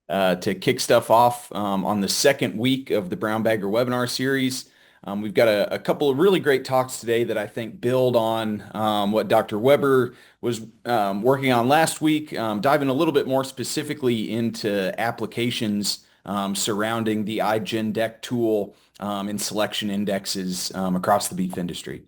to kick stuff off on the second week of the Brown Bagger webinar series. We've got a couple of really great talks today that I think build on what Dr. Weber was working on last week, diving a little bit more specifically into applications surrounding the iGENDEC tool and selection indexes across the beef industry.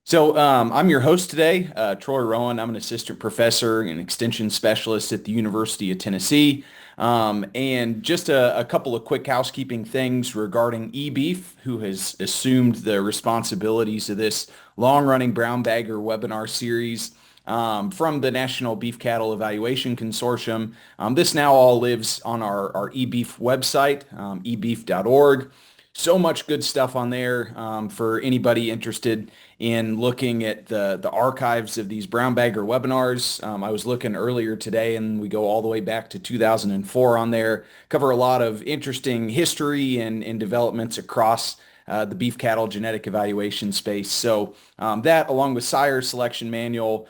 So I'm your host today, Troy Rowan. I'm an assistant professor and extension specialist at the University of Tennessee. And just a couple of quick housekeeping things regarding eBEEF, who has assumed the responsibilities of this long-running brown bagger webinar series from the National Beef Cattle Evaluation Consortium. This now all lives on our eBEEF website, eBEEF.org. So much good stuff on there for anybody interested in looking at the archives of these brown bagger webinars. I was looking earlier today and we go all the way back to 2004 on there, cover a lot of interesting history and developments across the beef cattle genetic evaluation space. So that along with sire selection manual,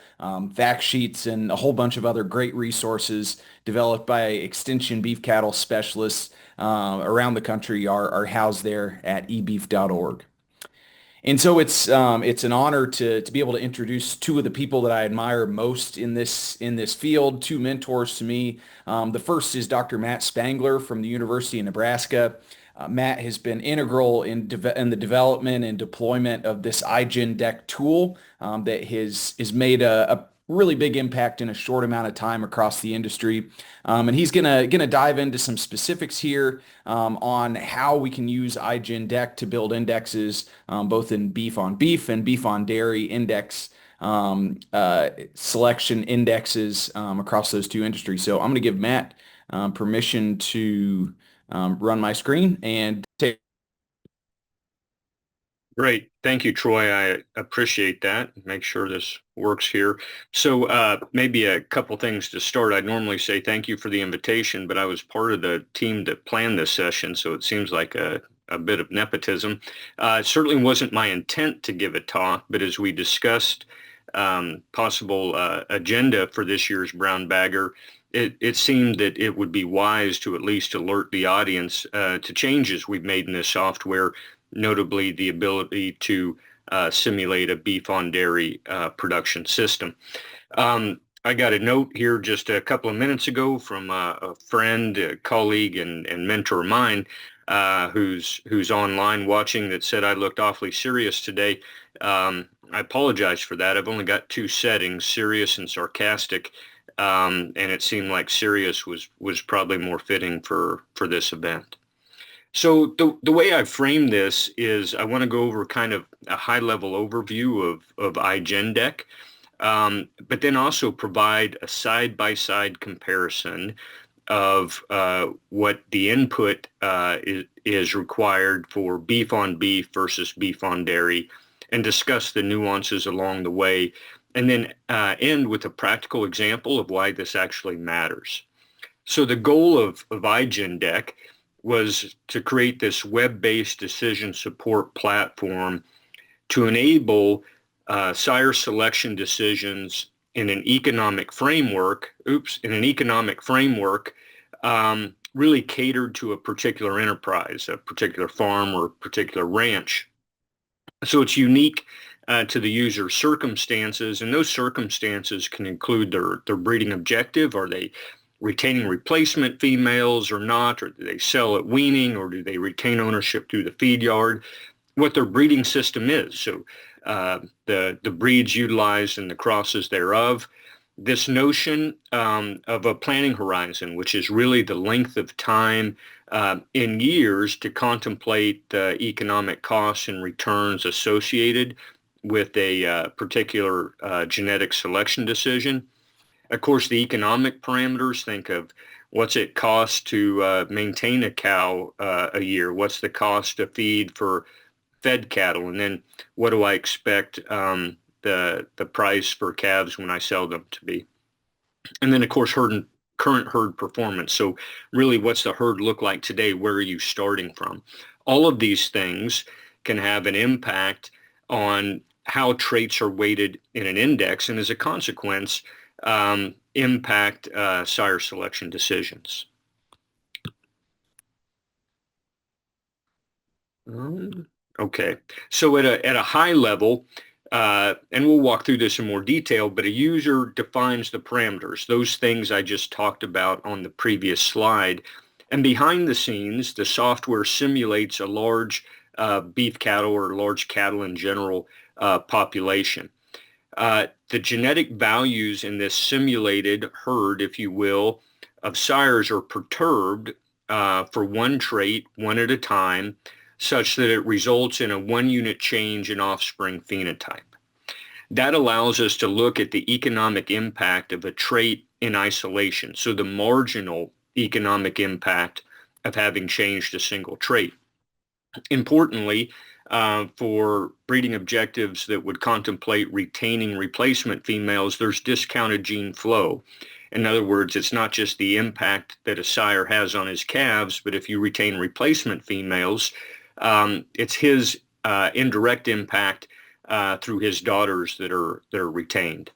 fact sheets, and a whole bunch of other great resources developed by extension beef cattle specialists around the country are housed there at eBEEF.org. And so it's an honor to be able to introduce two of the people that I admire most in this field, two mentors to me. The first is Dr. Matt Spangler from the University of Nebraska. Matt has been integral in the development and deployment of this iGENDEC tool that has made a really big impact in a short amount of time across the industry. And he's gonna dive into some specifics here on how we can use iGENDEC to build indexes both in beef on beef and beef on dairy index selection indexes across those two industries. So I'm going to give Matt permission to run my screen and take. Great. Thank you, Troy. I appreciate that. Make sure this works here. So maybe a couple things to start. I'd normally say thank you for the invitation, but I was part of the team that planned this session, so it seems like a bit of nepotism. It certainly wasn't my intent to give a talk, but as we discussed possible agenda for this year's Brown Bagger, it seemed that it would be wise to at least alert the audience to changes we've made in this software, notably the ability to simulate a beef on dairy production system. I got a note here just a couple of minutes ago from a friend, a colleague, and mentor of mine who's online watching that said I looked awfully serious today. I apologize for that. I've only got two settings, serious and sarcastic, and it seemed like serious was probably more fitting for this event. So the way I frame this is I want to go over kind of a high-level overview of iGENDEC, but then also provide a side-by-side comparison of what the input is required for beef on beef versus beef on dairy, and discuss the nuances along the way, and then end with a practical example of why this actually matters. So the goal of iGENDEC was to create this web-based decision support platform to enable sire selection decisions in an economic framework, really catered to a particular enterprise, a particular farm or a particular ranch. So it's unique to the user's circumstances, and those circumstances can include their breeding objective. Are they retaining replacement females or not, or do they sell at weaning, or do they retain ownership through the feed yard, what their breeding system is, so the breeds utilized and the crosses thereof. This notion of a planning horizon, which is really the length of time in years to contemplate the economic costs and returns associated with a particular genetic selection decision. Of course, the economic parameters, think of what's it cost to maintain a cow a year? What's the cost of feed for fed cattle? And then what do I expect the price for calves when I sell them to be? And then, of course, current herd performance. So really, what's the herd look like today? Where are you starting from? All of these things can have an impact on how traits are weighted in an index, and as a consequence, impact sire selection decisions. Okay, so at a high level, and we'll walk through this in more detail, but a user defines the parameters, those things I just talked about on the previous slide. And behind the scenes, the software simulates a large beef cattle or large cattle in general population. The genetic values in this simulated herd, if you will, of sires are perturbed for one trait, one at a time, such that it results in a one unit change in offspring phenotype. That allows us to look at the economic impact of a trait in isolation, so the marginal economic impact of having changed a single trait. Importantly, for breeding objectives that would contemplate retaining replacement females, there's discounted gene flow. In other words, it's not just the impact that a sire has on his calves, but if you retain replacement females, it's his indirect impact through his daughters that are retained.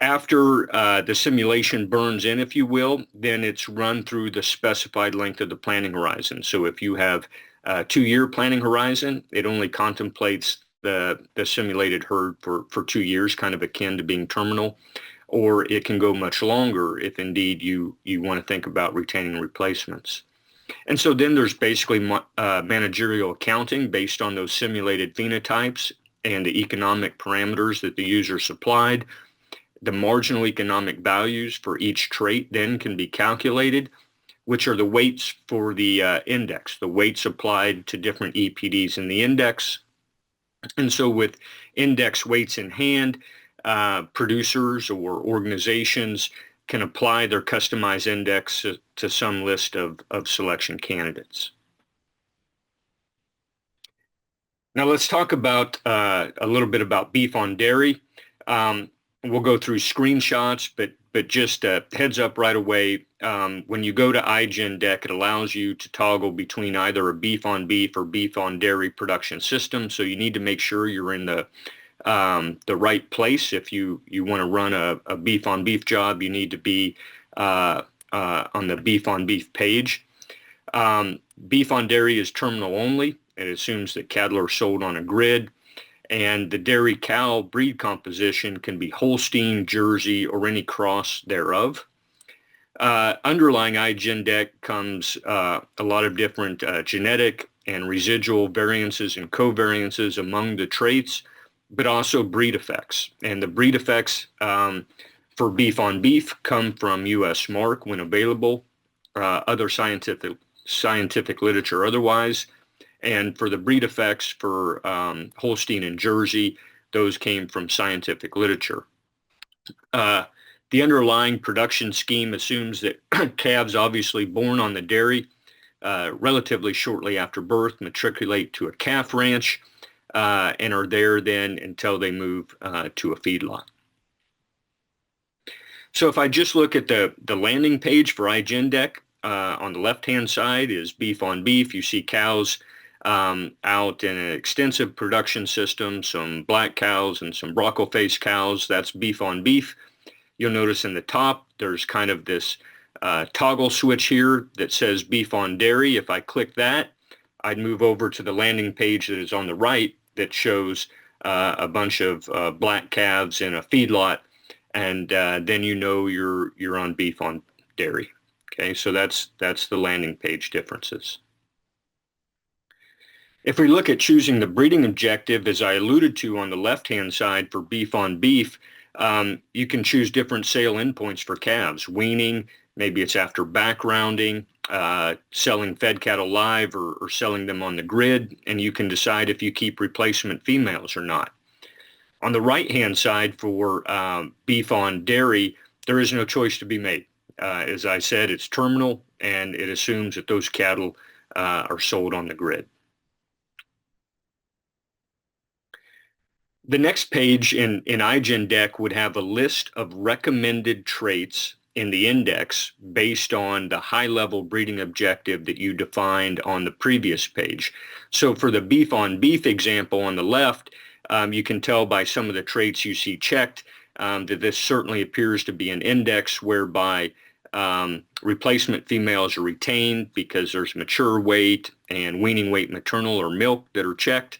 After the simulation burns in, if you will, then it's run through the specified length of the planning horizon. So if you have a 2-year planning horizon, it only contemplates the simulated herd for 2 years, kind of akin to being terminal, or it can go much longer if indeed you want to think about retaining replacements. And so then there's basically managerial accounting based on those simulated phenotypes and the economic parameters that the user supplied. The marginal economic values for each trait then can be calculated, which are the weights for the index, the weights applied to different EPDs in the index. And so with index weights in hand, producers or organizations can apply their customized index to some list of selection candidates. Now let's talk about a little bit about beef on dairy. We'll go through screenshots, but just a heads up right away, when you go to iGENDEC, it allows you to toggle between either a beef on beef or beef on dairy production system. So you need to make sure you're in the right place. If you want to run a beef on beef job, you need to be on the beef on beef page. Beef on dairy is terminal only. It assumes that cattle are sold on a grid. And the dairy cow breed composition can be Holstein, Jersey, or any cross thereof. Underlying iGENDEC comes a lot of different genetic and residual variances and covariances among the traits, but also breed effects. And the breed effects for beef on beef come from U.S. Mark when available, other scientific literature otherwise. And for the breed effects for Holstein and Jersey, those came from scientific literature. The underlying production scheme assumes that calves obviously born on the dairy relatively shortly after birth matriculate to a calf ranch and are there then until they move to a feedlot. So if I just look at the landing page for iGENDEC, on the left-hand side is beef on beef. You see cows out in an extensive production system, some black cows and some brockle-faced cows. That's beef on beef. You'll notice in the top, there's kind of this toggle switch here that says beef on dairy. If I click that, I'd move over to the landing page that is on the right that shows a bunch of black calves in a feedlot, and then you know you're on beef on dairy. Okay, so that's the landing page differences. If we look at choosing the breeding objective, as I alluded to on the left-hand side for beef on beef, you can choose different sale endpoints for calves. Weaning, maybe it's after backgrounding, selling fed cattle live or selling them on the grid, and you can decide if you keep replacement females or not. On the right-hand side for beef on dairy, there is no choice to be made. As I said, it's terminal, and it assumes that those cattle are sold on the grid. The next page in iGENDEC would have a list of recommended traits in the index based on the high-level breeding objective that you defined on the previous page. So for the beef on beef example on the left, you can tell by some of the traits you see checked that this certainly appears to be an index whereby Replacement females are retained because there's mature weight and weaning weight maternal or milk that are checked.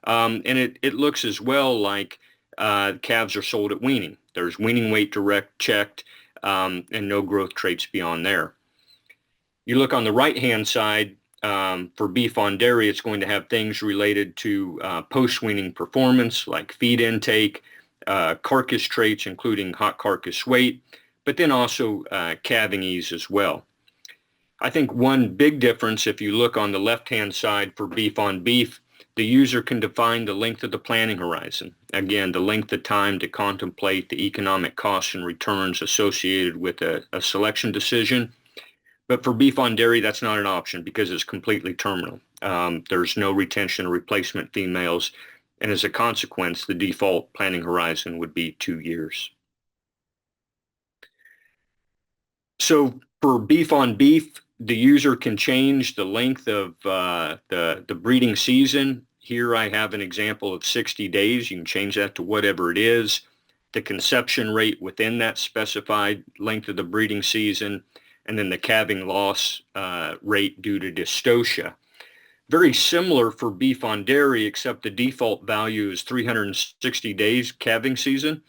And it looks as well like calves are sold at weaning. There's weaning weight direct checked and no growth traits beyond there. You look on the right-hand side, for beef on dairy, it's going to have things related to post-weaning performance like feed intake, carcass traits, including hot carcass weight, but then also calving ease as well. I think one big difference, if you look on the left-hand side for beef on beef, the user can define the length of the planning horizon. Again, the length of time to contemplate the economic costs and returns associated with a selection decision. But for beef on dairy, that's not an option because it's completely terminal. There's no retention or replacement females. And as a consequence, the default planning horizon would be 2 years. So for beef on beef, the user can change the length of the breeding season. Here I have an example of 60 days. You can change that to whatever it is. The conception rate within that specified length of the breeding season, and then the calving loss rate due to dystocia. Very similar for beef on dairy, except the default value is 360 days calving season.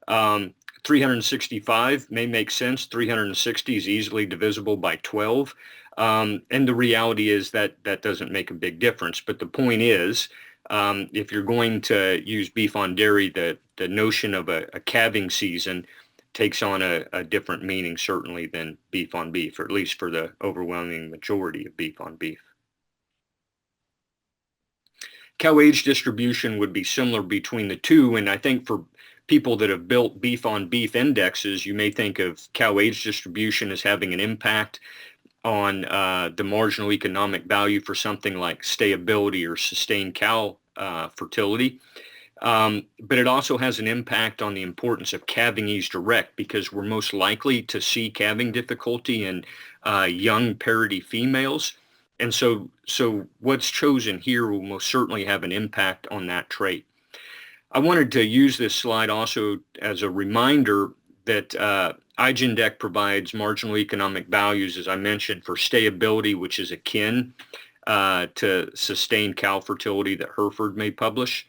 365 may make sense. 360 is easily divisible by 12. And the reality is that that doesn't make a big difference. But the point is, if you're going to use beef on dairy, the notion of a calving season takes on a different meaning, certainly, than beef on beef, or at least for the overwhelming majority of beef on beef. Cow age distribution would be similar between the two, and I think for people that have built beef on beef indexes, you may think of cow age distribution as having an impact on the marginal economic value for something like stayability or sustained cow fertility. But it also has an impact on the importance of calving ease direct, because we're most likely to see calving difficulty in young parity females. And so what's chosen here will most certainly have an impact on that trait. I wanted to use this slide also as a reminder that iGENDEC provides marginal economic values, as I mentioned, for stayability, which is akin to sustained cow fertility that Hereford may publish.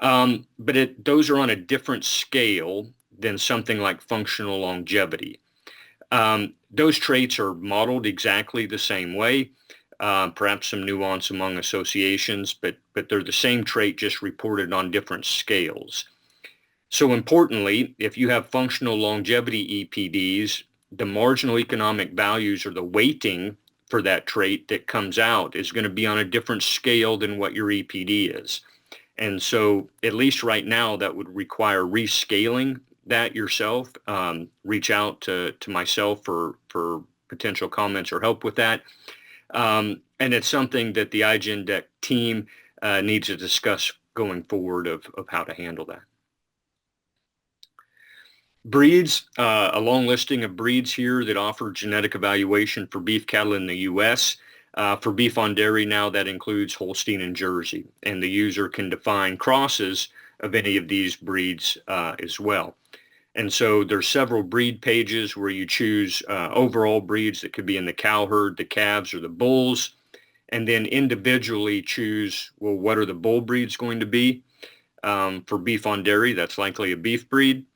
But those are on a different scale than something like functional longevity. Those traits are modeled exactly the same way, perhaps some nuance among associations, but they're the same trait, just reported on different scales. So importantly, if you have functional longevity EPDs, the marginal economic values or the weighting for that trait that comes out is going to be on a different scale than what your EPD is. And so at least right now, that would require rescaling that yourself. Reach out to myself for potential comments or help with that. And it's something that the iGENDEC team needs to discuss going forward of how to handle that. Breeds, a long listing of breeds here that offer genetic evaluation for beef cattle in the U.S. For beef on dairy now, that includes Holstein and Jersey, and the user can define crosses of any of these breeds as well. And so there's several breed pages where you choose overall breeds that could be in the cow herd, the calves, or the bulls, and then individually choose, well, what are the bull breeds going to be? For beef on dairy, that's likely a beef breed.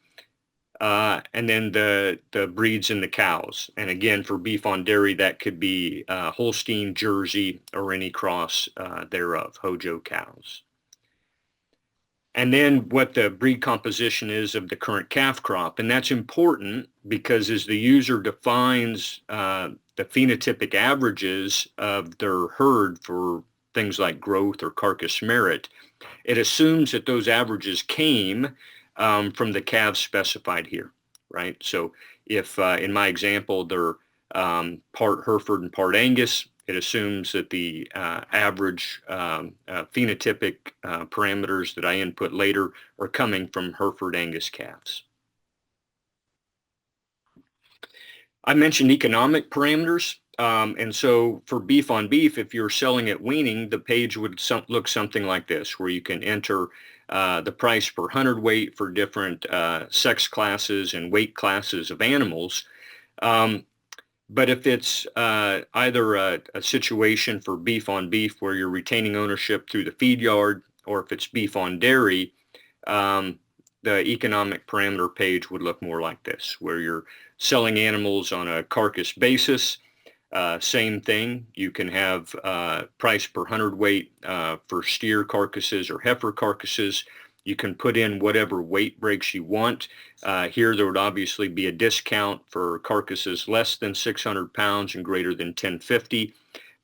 And then the breeds in the cows. And again, for beef on dairy, that could be Holstein, Jersey, or any cross thereof, Hojo cows. And then what the breed composition is of the current calf crop. And that's important because as the user defines the phenotypic averages of their herd for things like growth or carcass merit, it assumes that those averages came from the calves specified here, right? So if in my example, they're part Hereford and part Angus, it assumes that the average phenotypic parameters that I input later are coming from Hereford Angus calves. I mentioned economic parameters. And so for beef on beef, if you're selling at weaning, the page would look something like this, where you can enter the price per hundredweight for different sex classes and weight classes of animals. Um, but if it's either a situation for beef on beef where you're retaining ownership through the feed yard, or if it's beef on dairy, the economic parameter page would look more like this, where you're selling animals on a carcass basis. Same thing, you can have price per hundredweight for steer carcasses or heifer carcasses. You can put in whatever weight breaks you want. Here there would obviously be a discount for carcasses less than 600 pounds and greater than 1050,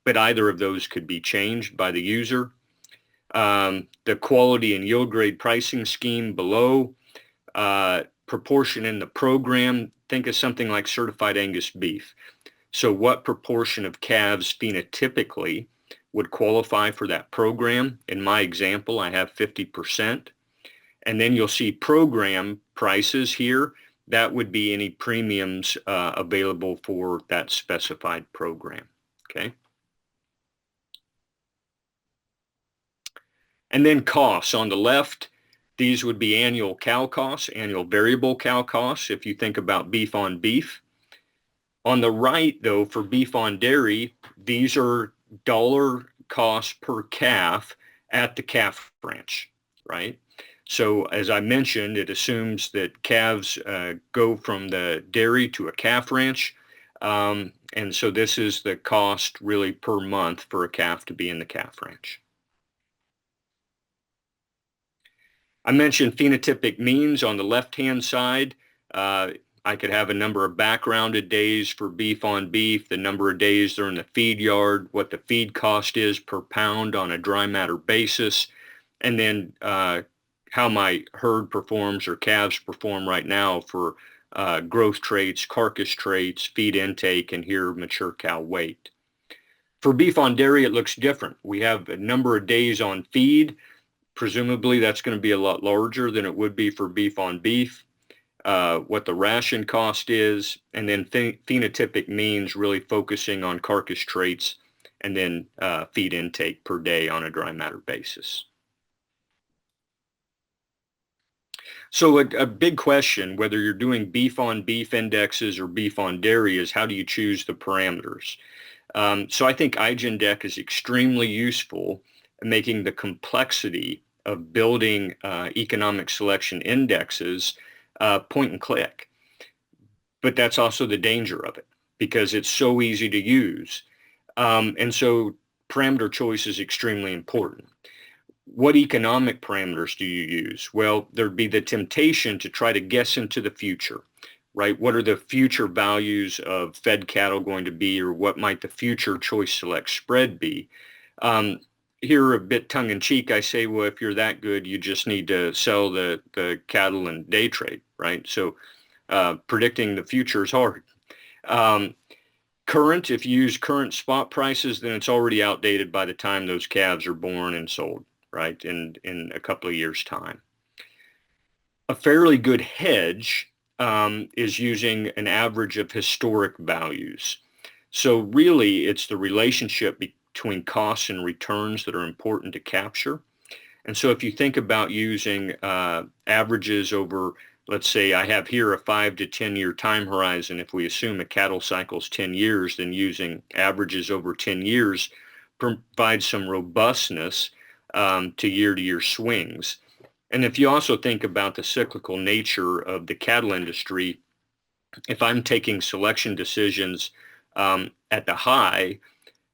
but either of those could be changed by the user. The quality and yield grade pricing scheme below, proportion in the program, think of something like certified Angus beef. So what proportion of calves phenotypically would qualify for that program? In my example, I have 50%. And then you'll see program prices here. That would be any premiums available for that specified program, okay? And then costs on the left, these would be annual cow costs, annual variable cow costs, if you think about beef on beef. On the right, though, for beef on dairy, these are dollar costs per calf at the calf ranch, right? So as I mentioned, it assumes that calves go from the dairy to a calf ranch. And so this is the cost really per month for a calf to be in the calf ranch. I mentioned phenotypic means on the left-hand side. I could have a number of backgrounded days for beef on beef, the number of days they're in the feed yard, what the feed cost is per pound on a dry matter basis, and then how my herd performs or calves perform right now for growth traits, carcass traits, feed intake, and here mature cow weight. For beef on dairy, it looks different. We have a number of days on feed. Presumably that's going to be a lot larger than it would be for beef on beef. What the ration cost is, and then phenotypic means really focusing on carcass traits, and then feed intake per day on a dry matter basis. So a big question, whether you're doing beef on beef indexes or beef on dairy, is how do you choose the parameters? So I think iGENDEC is extremely useful in making the complexity of building economic selection indexes point and click. But that's also the danger of it, because it's so easy to use. And so parameter choice is extremely important. What economic parameters do you use? Well, there'd be the temptation to try to guess into the future, right? What are the future values of fed cattle going to be, or what might the future choice select spread be? Here, a bit tongue-in-cheek, I say, well, if you're that good, you just need to sell the cattle and day trade, right? So predicting the future is hard. Current, if you use current spot prices, then it's already outdated by the time those calves are born and sold, right, in a couple of years' time. A fairly good hedge is using an average of historic values. So really, it's the relationship between costs and returns that are important to capture. And so if you think about using averages over, let's say I have here a 5 to 10 year time horizon. If we assume a cattle cycle is 10 years, then using averages over 10 years provides some robustness to year swings. And if you also think about the cyclical nature of the cattle industry, if I'm taking selection decisions at the high,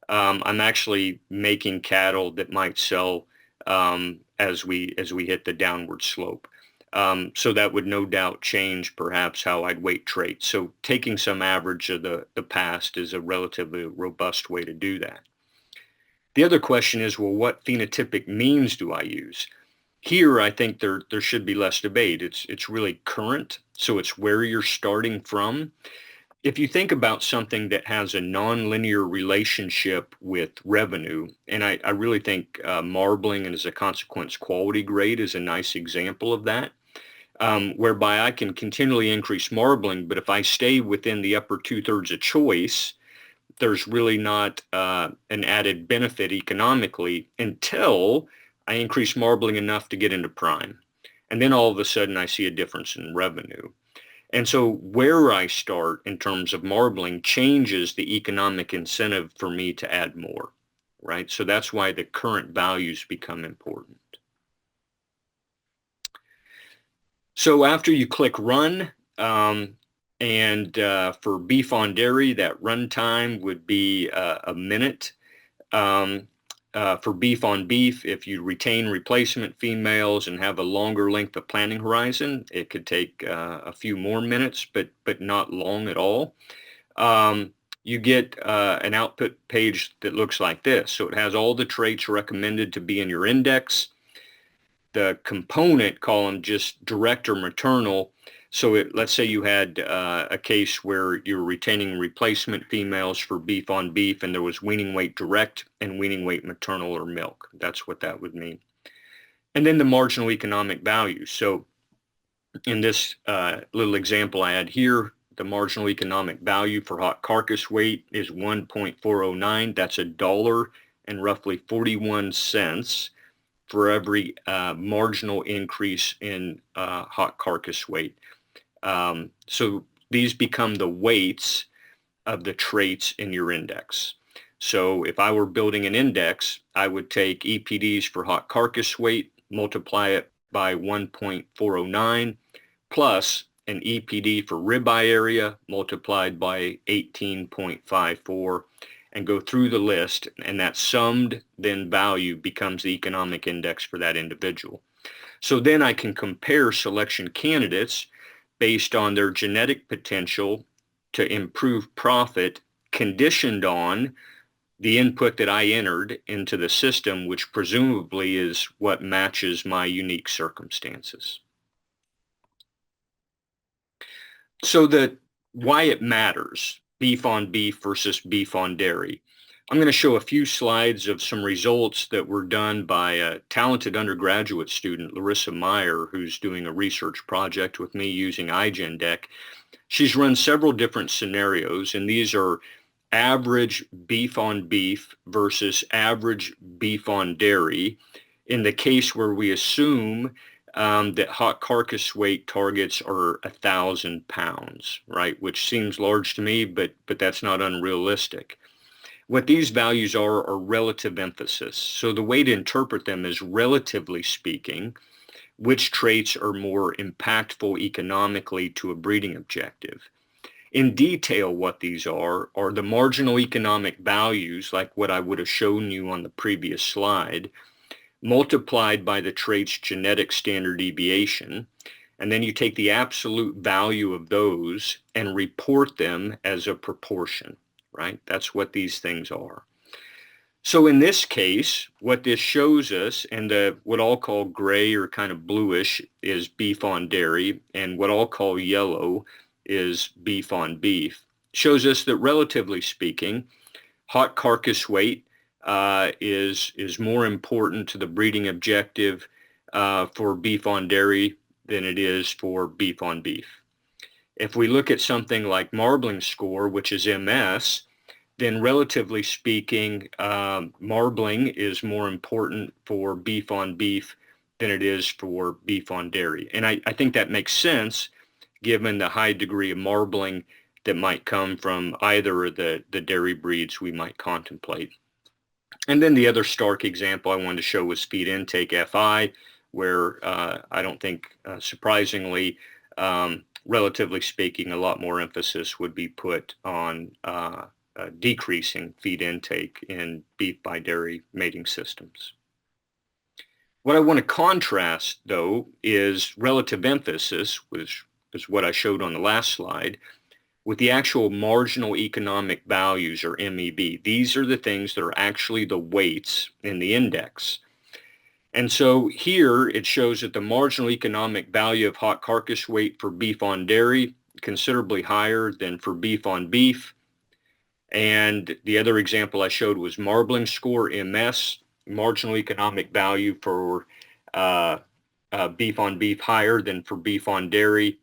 I'm actually making cattle that might sell as we hit the downward slope. So that would no doubt change perhaps how I'd weight traits. So taking some average of the past is a relatively robust way to do that. The other question is, well, what phenotypic means do I use? Here, I think there should be less debate. It's really current, so it's where you're starting from. If you think about something that has a nonlinear relationship with revenue, and I really think marbling and as a consequence quality grade is a nice example of that, whereby I can continually increase marbling, but if I stay within the upper 2/3 of choice, there's really not an added benefit economically until I increase marbling enough to get into prime. And then all of a sudden I see a difference in revenue. And so where I start in terms of marbling changes the economic incentive for me to add more, right? So that's why the current values become important. So after you click run, and for beef on dairy, that run time would be a minute. Um, for beef on beef, if you retain replacement females and have a longer length of planting horizon, it could take a few more minutes, but not long at all. You get an output page that looks like this. So it has all the traits recommended to be in your index. The component column just direct or maternal. So let's say you had a case where you're retaining replacement females for beef on beef and there was weaning weight direct and weaning weight maternal or milk. That's what that would mean. And then the marginal economic value. So in this little example I had here, the marginal economic value for hot carcass weight is 1.409. That's $1 and roughly 41 cents for every marginal increase in hot carcass weight. So these become the weights of the traits in your index. So if I were building an index, I would take EPDs for hot carcass weight, multiply it by 1.409, plus an EPD for ribeye area multiplied by 18.54, and go through the list, and that summed then value becomes the economic index for that individual. So then I can compare selection candidates based on their genetic potential to improve profit, conditioned on the input that I entered into the system, which presumably is what matches my unique circumstances. So why it matters, beef on beef versus beef on dairy. I'm going to show a few slides of some results that were done by a talented undergraduate student, Larissa Meyer, who's doing a research project with me using iGENDEC. She's run several different scenarios, and these are average beef on beef versus average beef on dairy. In the case where we assume that hot carcass weight targets are 1,000 pounds, right? Which seems large to me, but that's not unrealistic. What these values are relative emphasis. So the way to interpret them is, relatively speaking, which traits are more impactful economically to a breeding objective. In detail, what these are the marginal economic values, like what I would have shown you on the previous slide, multiplied by the trait's genetic standard deviation, and then you take the absolute value of those and report them as a proportion, right? That's what these things are. So in this case, what this shows us, and what I'll call gray or kind of bluish is beef on dairy, and what I'll call yellow is beef on beef, shows us that, relatively speaking, hot carcass weight is more important to the breeding objective for beef on dairy than it is for beef on beef. If we look at something like marbling score, which is MS, then relatively speaking, marbling is more important for beef on beef than it is for beef on dairy. And I think that makes sense given the high degree of marbling that might come from either of the dairy breeds we might contemplate. And then the other stark example I wanted to show was feed intake FI, where I don't think, surprisingly, relatively speaking, a lot more emphasis would be put on decreasing feed intake in beef by dairy mating systems. What I want to contrast, though, is relative emphasis, which is what I showed on the last slide, with the actual marginal economic values, or MEV. These are the things that are actually the weights in the index. And so here it shows that the marginal economic value of hot carcass weight for beef on dairy considerably higher than for beef on beef. And the other example I showed was marbling score, MS, marginal economic value for beef on beef higher than for beef on dairy.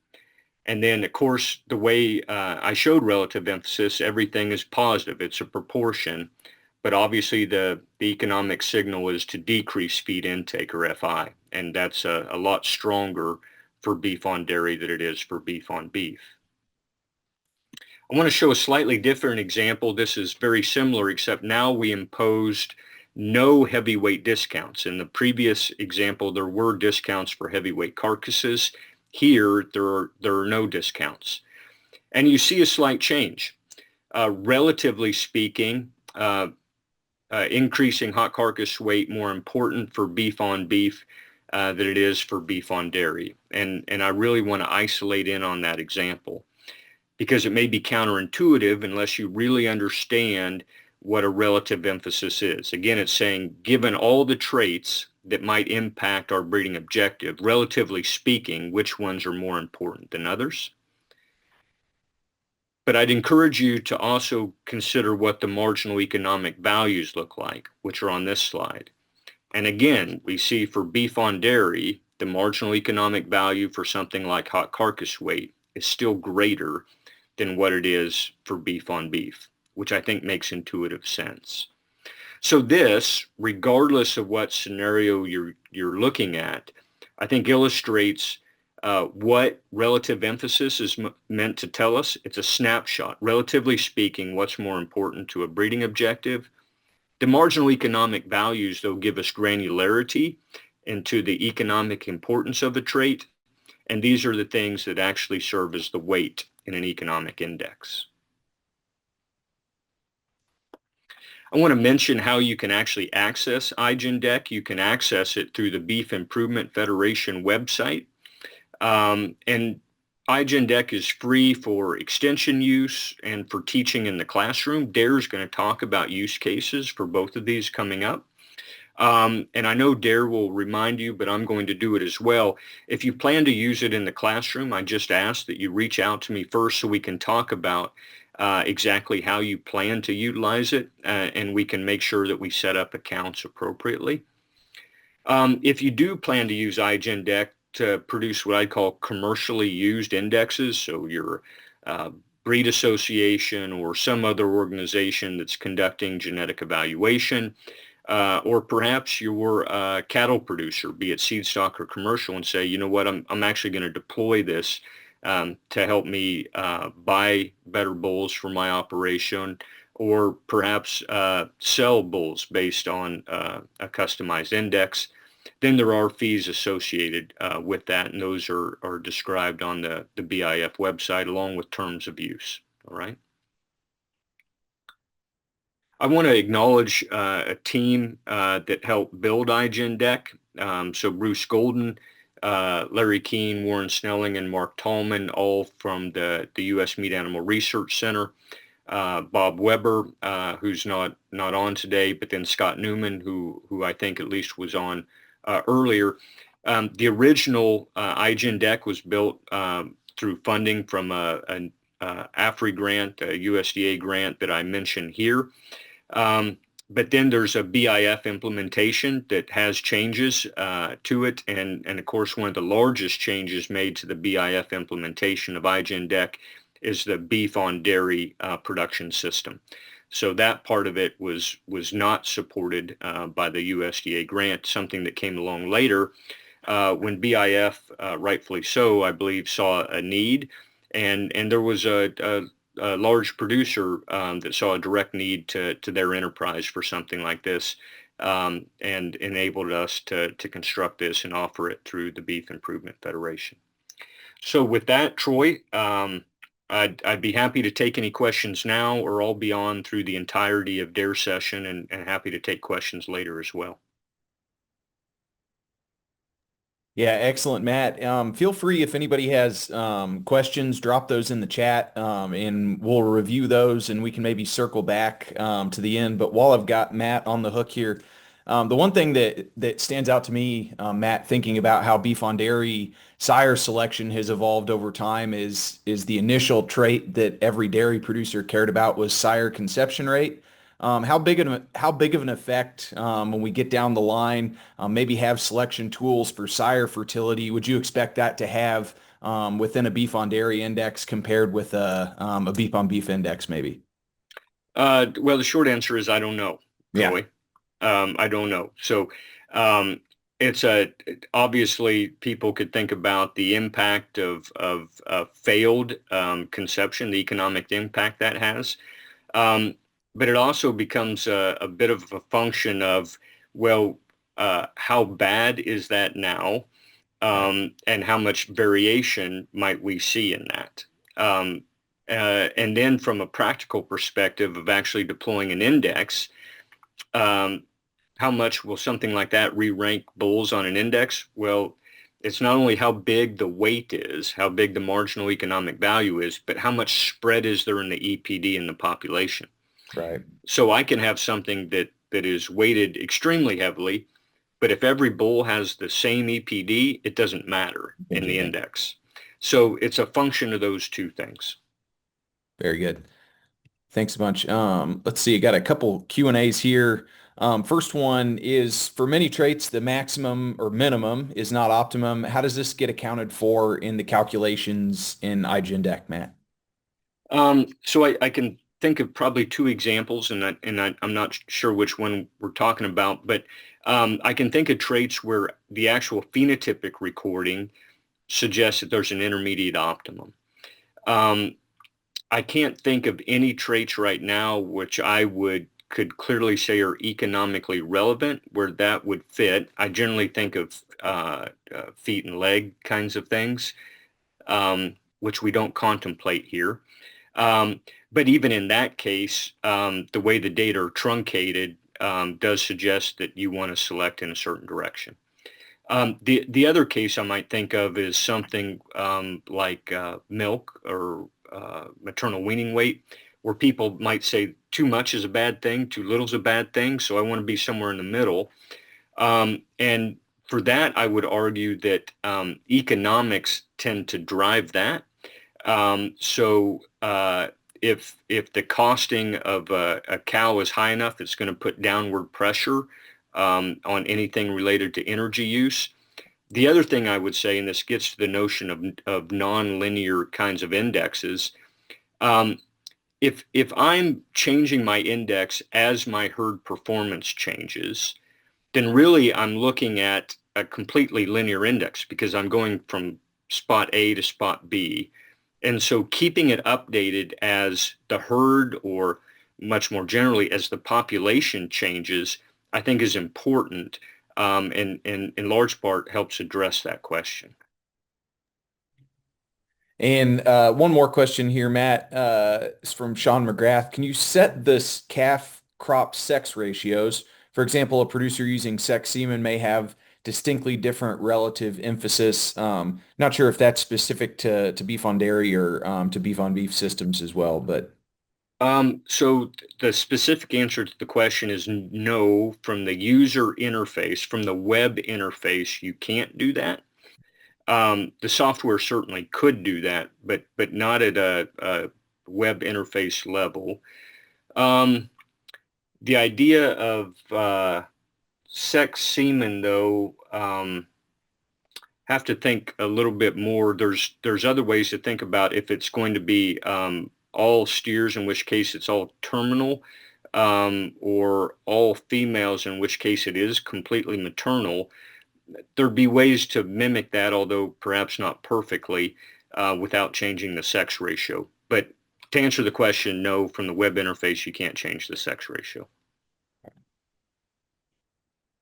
And then, of course, the way I showed relative emphasis, everything is positive. It's a proportion. But obviously, the economic signal is to decrease feed intake, or FI. And that's a lot stronger for beef on dairy than it is for beef on beef. I want to show a slightly different example. This is very similar, except now we imposed no heavyweight discounts. In the previous example, there were discounts for heavyweight carcasses. Here, there are no discounts. And you see a slight change. Relatively speaking, increasing hot carcass weight more important for beef on beef than it is for beef on dairy. And I really want to isolate in on that example, because it may be counterintuitive unless you really understand what a relative emphasis is. Again, it's saying, given all the traits that might impact our breeding objective, relatively speaking, which ones are more important than others? But I'd encourage you to also consider what the marginal economic values look like, which are on this slide. And again, we see for beef on dairy, the marginal economic value for something like hot carcass weight is still greater than what it is for beef on beef, which I think makes intuitive sense. So this, regardless of what scenario you're looking at, I think illustrates what relative emphasis is meant to tell us. It's a snapshot. Relatively speaking, what's more important to a breeding objective? The marginal economic values, though, give us granularity into the economic importance of a trait, and these are the things that actually serve as the weight in an economic index. I want to mention how you can actually access iGENDEC. You can access it through the Beef Improvement Federation website. And iGENDEC is free for extension use and for teaching in the classroom. Darrh is going to talk about use cases for both of these coming up. And I know Darrh will remind you, but I'm going to do it as well. If you plan to use it in the classroom, I just ask that you reach out to me first so we can talk about exactly how you plan to utilize it, and we can make sure that we set up accounts appropriately. If you do plan to use iGENDEC to produce what I call commercially used indexes, so your breed association or some other organization that's conducting genetic evaluation, or perhaps you're a cattle producer, be it seed stock or commercial, and say, you know what, I'm actually going to deploy this to help me buy better bulls for my operation, or perhaps sell bulls based on a customized index. Then there are fees associated with that, and those are described on the BIF website along with terms of use. All right. I want to acknowledge a team that helped build iGENDEC. So Bruce Golden, Larry Keene, Warren Snelling, and Mark Tallman, all from the U.S. Meat Animal Research Center. Bob Weber, who's not on today, but then Scott Newman, who I think at least was on earlier. The original iGENDEC was built through funding from an AFRI grant, a USDA grant that I mentioned here. But then there's a BIF implementation that has changes to it. And of course, one of the largest changes made to the BIF implementation of iGENDEC is the beef on dairy production system. So that part of it was not supported by the USDA grant, something that came along later when BIF, rightfully so, I believe, saw a need. And there was a large producer that saw a direct need to their enterprise for something like this, and enabled us to construct this and offer it through the Beef Improvement Federation. So with that, Troy, I'd be happy to take any questions now, or I'll be on through the entirety of Darrh's session and happy to take questions later as well. Yeah, excellent, Matt. Feel free if anybody has questions, drop those in the chat, and we'll review those, and we can maybe circle back to the end. But while I've got Matt on the hook here, the one thing that stands out to me, Matt, thinking about how beef on dairy sire selection has evolved over time is the initial trait that every dairy producer cared about was sire conception rate. How big of an effect when we get down the line, maybe have selection tools for sire fertility, would you expect that to have within a beef on dairy index compared with a beef on beef index maybe? Well, the short answer is I don't know, Troy. Yeah. I don't know. So It's a obviously people could think about the impact of failed conception, the economic impact that has. Um, but it also becomes a bit of a function of, well, how bad is that now? Right. And how much variation might we see in that? Um, and then from a practical perspective of actually deploying an index, um, how much will something like that re-rank bulls on an index? Well, it's not only how big the weight is, how big the marginal economic value is, but how much spread is there in the EPD in the population. Right. So I can have something that is weighted extremely heavily, but if every bull has the same EPD, it doesn't matter You can in do the that. index. So it's a function of those two things. Very good. Thanks a bunch. Let's see. I got a couple Q&As here. First one is for many traits, the maximum or minimum is not optimum. How does this get accounted for in the calculations in iGENDEC, Matt? So I can think of probably two examples, I'm not sure which one we're talking about, but I can think of traits where the actual phenotypic recording suggests that there's an intermediate optimum. Um, I can't think of any traits right now which I could clearly say are economically relevant where that would fit. I generally think of feet and leg kinds of things, which we don't contemplate here. Um, but even in that case, the way the data are truncated does suggest that you want to select in a certain direction. The other case I might think of is something like milk or maternal weaning weight, where people might say too much is a bad thing, too little is a bad thing, so I want to be somewhere in the middle. And for that, I would argue that economics tend to drive that. So if the costing of a cow is high enough, it's going to put downward pressure on anything related to energy use. The other thing I would say, and this gets to the notion of nonlinear kinds of indexes, um, if I'm changing my index as my herd performance changes, then really I'm looking at a completely linear index because I'm going from spot A to spot B. And so keeping it updated as the herd or much more generally as the population changes, I think is important and in large part helps address that question. And one more question here, Matt, is from Sean McGrath. Can you set this calf crop sex ratios? For example, a producer using sex semen may have distinctly different relative emphasis. Not sure if that's specific to beef on dairy or to beef on beef systems as well, but So the specific answer to the question is no. From the user interface, from the web interface, you can't do that. The software certainly could do that, but not at a web interface level. Um, the idea of sex semen, though, have to think a little bit more. There's other ways to think about if it's going to be all steers, in which case it's all terminal, or all females, in which case it is completely maternal. There'd be ways to mimic that, although perhaps not perfectly, without changing the sex ratio. But to answer the question, no, from the web interface, you can't change the sex ratio.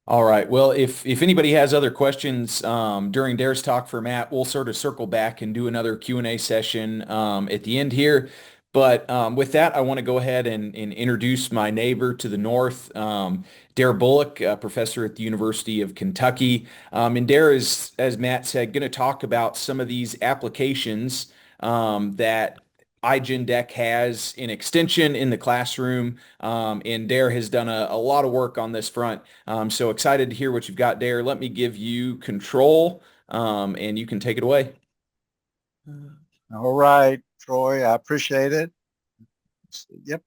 all right. Well, if anybody has other questions during Darrh's talk for Matt, we'll sort of circle back and do another Q&A session at the end here. But with that, I want to go ahead and introduce my neighbor to the north, Darrh Bullock, a professor at the University of Kentucky. And Darrh is, as Matt said, going to talk about some of these applications that iGENDEC has in extension in the classroom. And Darrh has done a lot of work on this front. So excited to hear what you've got, Darrh. Let me give you control, and you can take it away. All right, Troy, I appreciate it. Yep.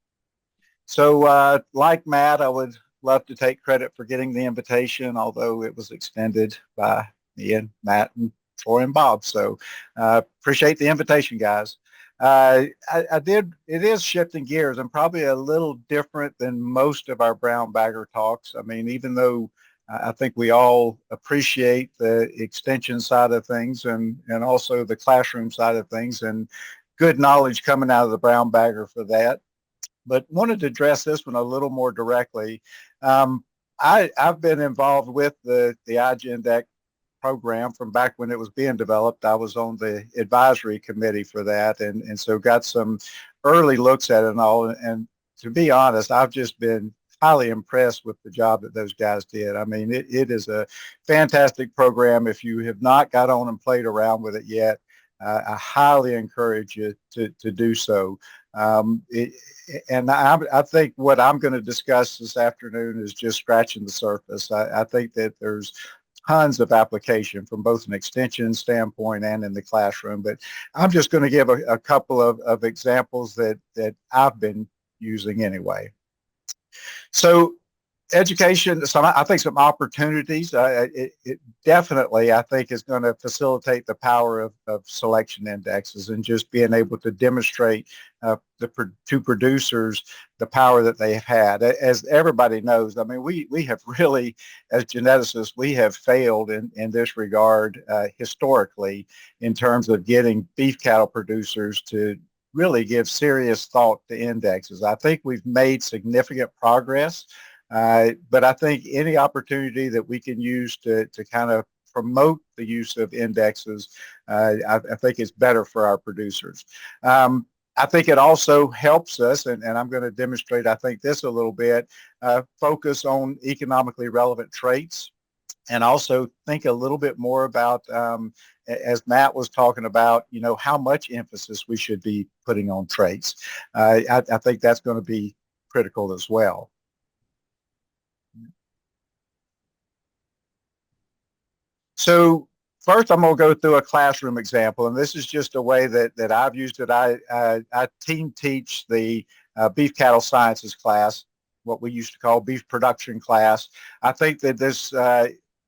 So, like Matt, I would love to take credit for getting the invitation, although it was extended by me and Matt and Troy and Bob. So, appreciate the invitation, guys. I did. It is shifting gears and probably a little different than most of our brown bagger talks. I mean, even though I think we all appreciate the extension side of things and also the classroom side of things, and good knowledge coming out of the brown bagger for that. But wanted to address this one a little more directly. I've been involved with the iGENDEC program from back when it was being developed. I was on the advisory committee for that, and so got some early looks at it and all. And to be honest, I've just been highly impressed with the job that those guys did. I mean, it is a fantastic program. If you have not got on and played around with it yet, I highly encourage you to do so. And I think what I'm going to discuss this afternoon is just scratching the surface. I think that there's tons of application from both an extension standpoint and in the classroom, but I'm just going to give a couple of examples that I've been using anyway. So education, I think some opportunities. It definitely, I think, is going to facilitate the power of selection indexes and just being able to demonstrate to producers the power that they have had. As everybody knows, I mean, we have really, as geneticists, we have failed in this regard historically in terms of getting beef cattle producers to really give serious thought to indexes. I think we've made significant progress. But I think any opportunity that we can use to kind of promote the use of indexes, I think is better for our producers. I think it also helps us, and I'm going to demonstrate, I think, this a little bit, focus on economically relevant traits, and also think a little bit more about, as Matt was talking about, you know, how much emphasis we should be putting on traits. I think that's going to be critical as well. So first, I'm going to go through a classroom example, and this is just a way that I've used it. I team teach the beef cattle sciences class, what we used to call beef production class. I think that this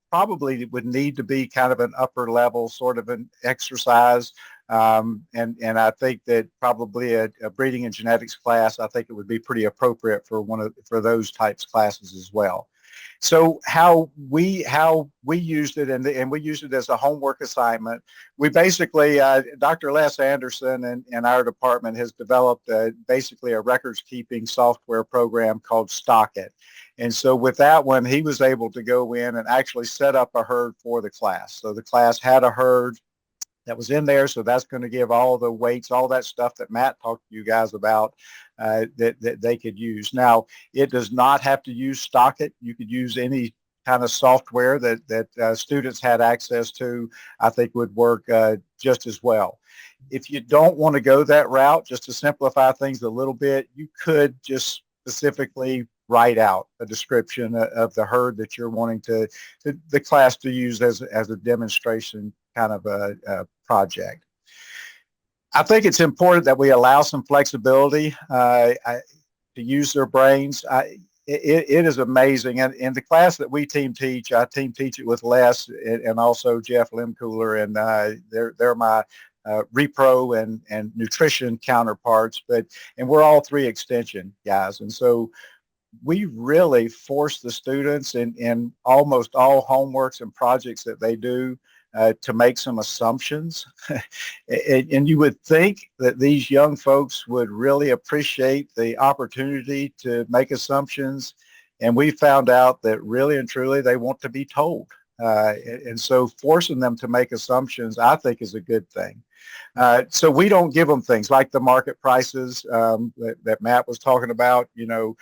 probably would need to be kind of an upper level sort of an exercise. And I think that probably a breeding and genetics class, I think it would be pretty appropriate for for those types of classes as well. So how we used it, and we used it as a homework assignment. We basically, Dr. Les Anderson and our department has developed basically a records keeping software program called Stockit. And so with that one, he was able to go in and actually set up a herd for the class. So the class had a herd that was in there. So that's going to give all the weights, all that stuff that Matt talked to you guys about that they could use. Now, it does not have to use Stockit. You could use any kind of software that students had access to, I think would work just as well. If you don't want to go that route, just to simplify things a little bit, you could just specifically write out a description of the herd that you're wanting the class to use as a demonstration kind of a project. I think it's important that we allow some flexibility to use their brains. It is amazing. And in the class that we team teach, I team teach it with Les and also Jeff Limcooler, and they're my repro and nutrition counterparts, and we're all three extension guys. And so we really force the students in almost all homeworks and projects that they do to make some assumptions. And you would think that these young folks would really appreciate the opportunity to make assumptions. And we found out that really and truly they want to be told. And so forcing them to make assumptions, I think, is a good thing. So we don't give them things like the market prices that Matt was talking about. You know,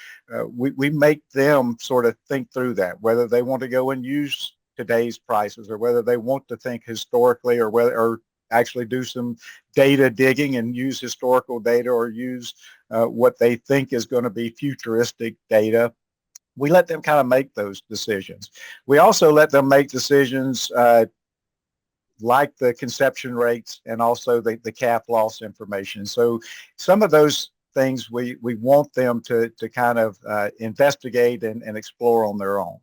we make them sort of think through that, whether they want to go and use today's prices or whether they want to think historically, or actually do some data digging and use historical data, or use what they think is going to be futuristic data. We let them kind of make those decisions. We also let them make decisions like the conception rates and also the calf loss information. So some of those things we want them to kind of investigate and explore on their own.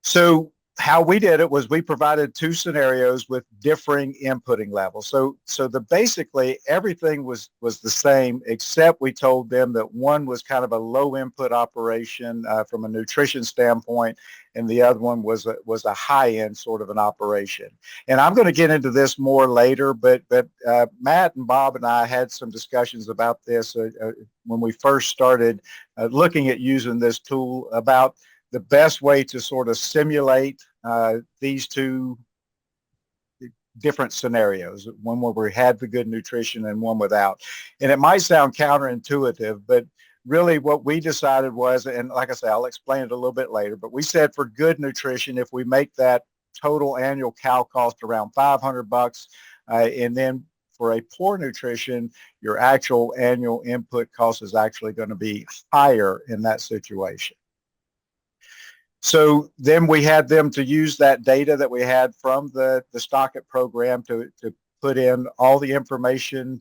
So how we did it was we provided two scenarios with differing inputting levels. So basically everything was the same, except we told them that one was kind of a low input operation from a nutrition standpoint, and the other one was a high end sort of an operation. And I'm going to get into this more later, but Matt and Bob and I had some discussions about this when we first started looking at using this tool, about the best way to sort of simulate these two different scenarios, one where we had the good nutrition and one without. And it might sound counterintuitive, but really what we decided was, and like I say, I'll explain it a little bit later, but we said for good nutrition, if we make that total annual cow cost around $500, and then for a poor nutrition, your actual annual input cost is actually going to be higher in that situation. So then we had them to use that data that we had from the Stockit program to put in all the information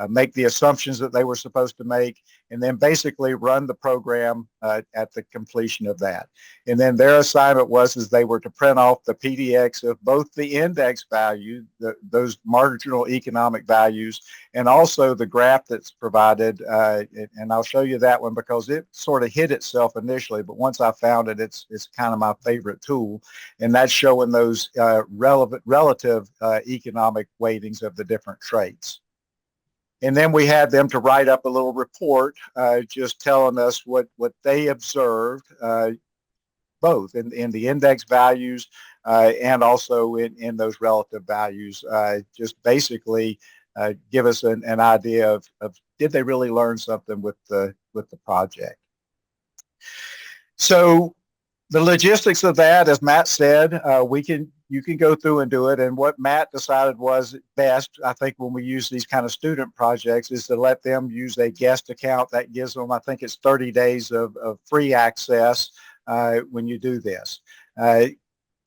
make the assumptions that they were supposed to make, and then basically run the program at the completion of that. And then their assignment was they were to print off the PDX of both the index value, those marginal economic values, and also the graph that's provided. And I'll show you that one because it sort of hid itself initially, but once I found it, it's kind of my favorite tool. And that's showing those relative economic weightings of the different traits. And then we had them to write up a little report just telling us what they observed, both in the index values and also in those relative values, just basically give us an idea of did they really learn something with the project. So the logistics of that, as Matt said, you can go through and do it. And what Matt decided was best, I think, when we use these kind of student projects, is to let them use a guest account. That gives them, I think it's 30 days of free access when you do this.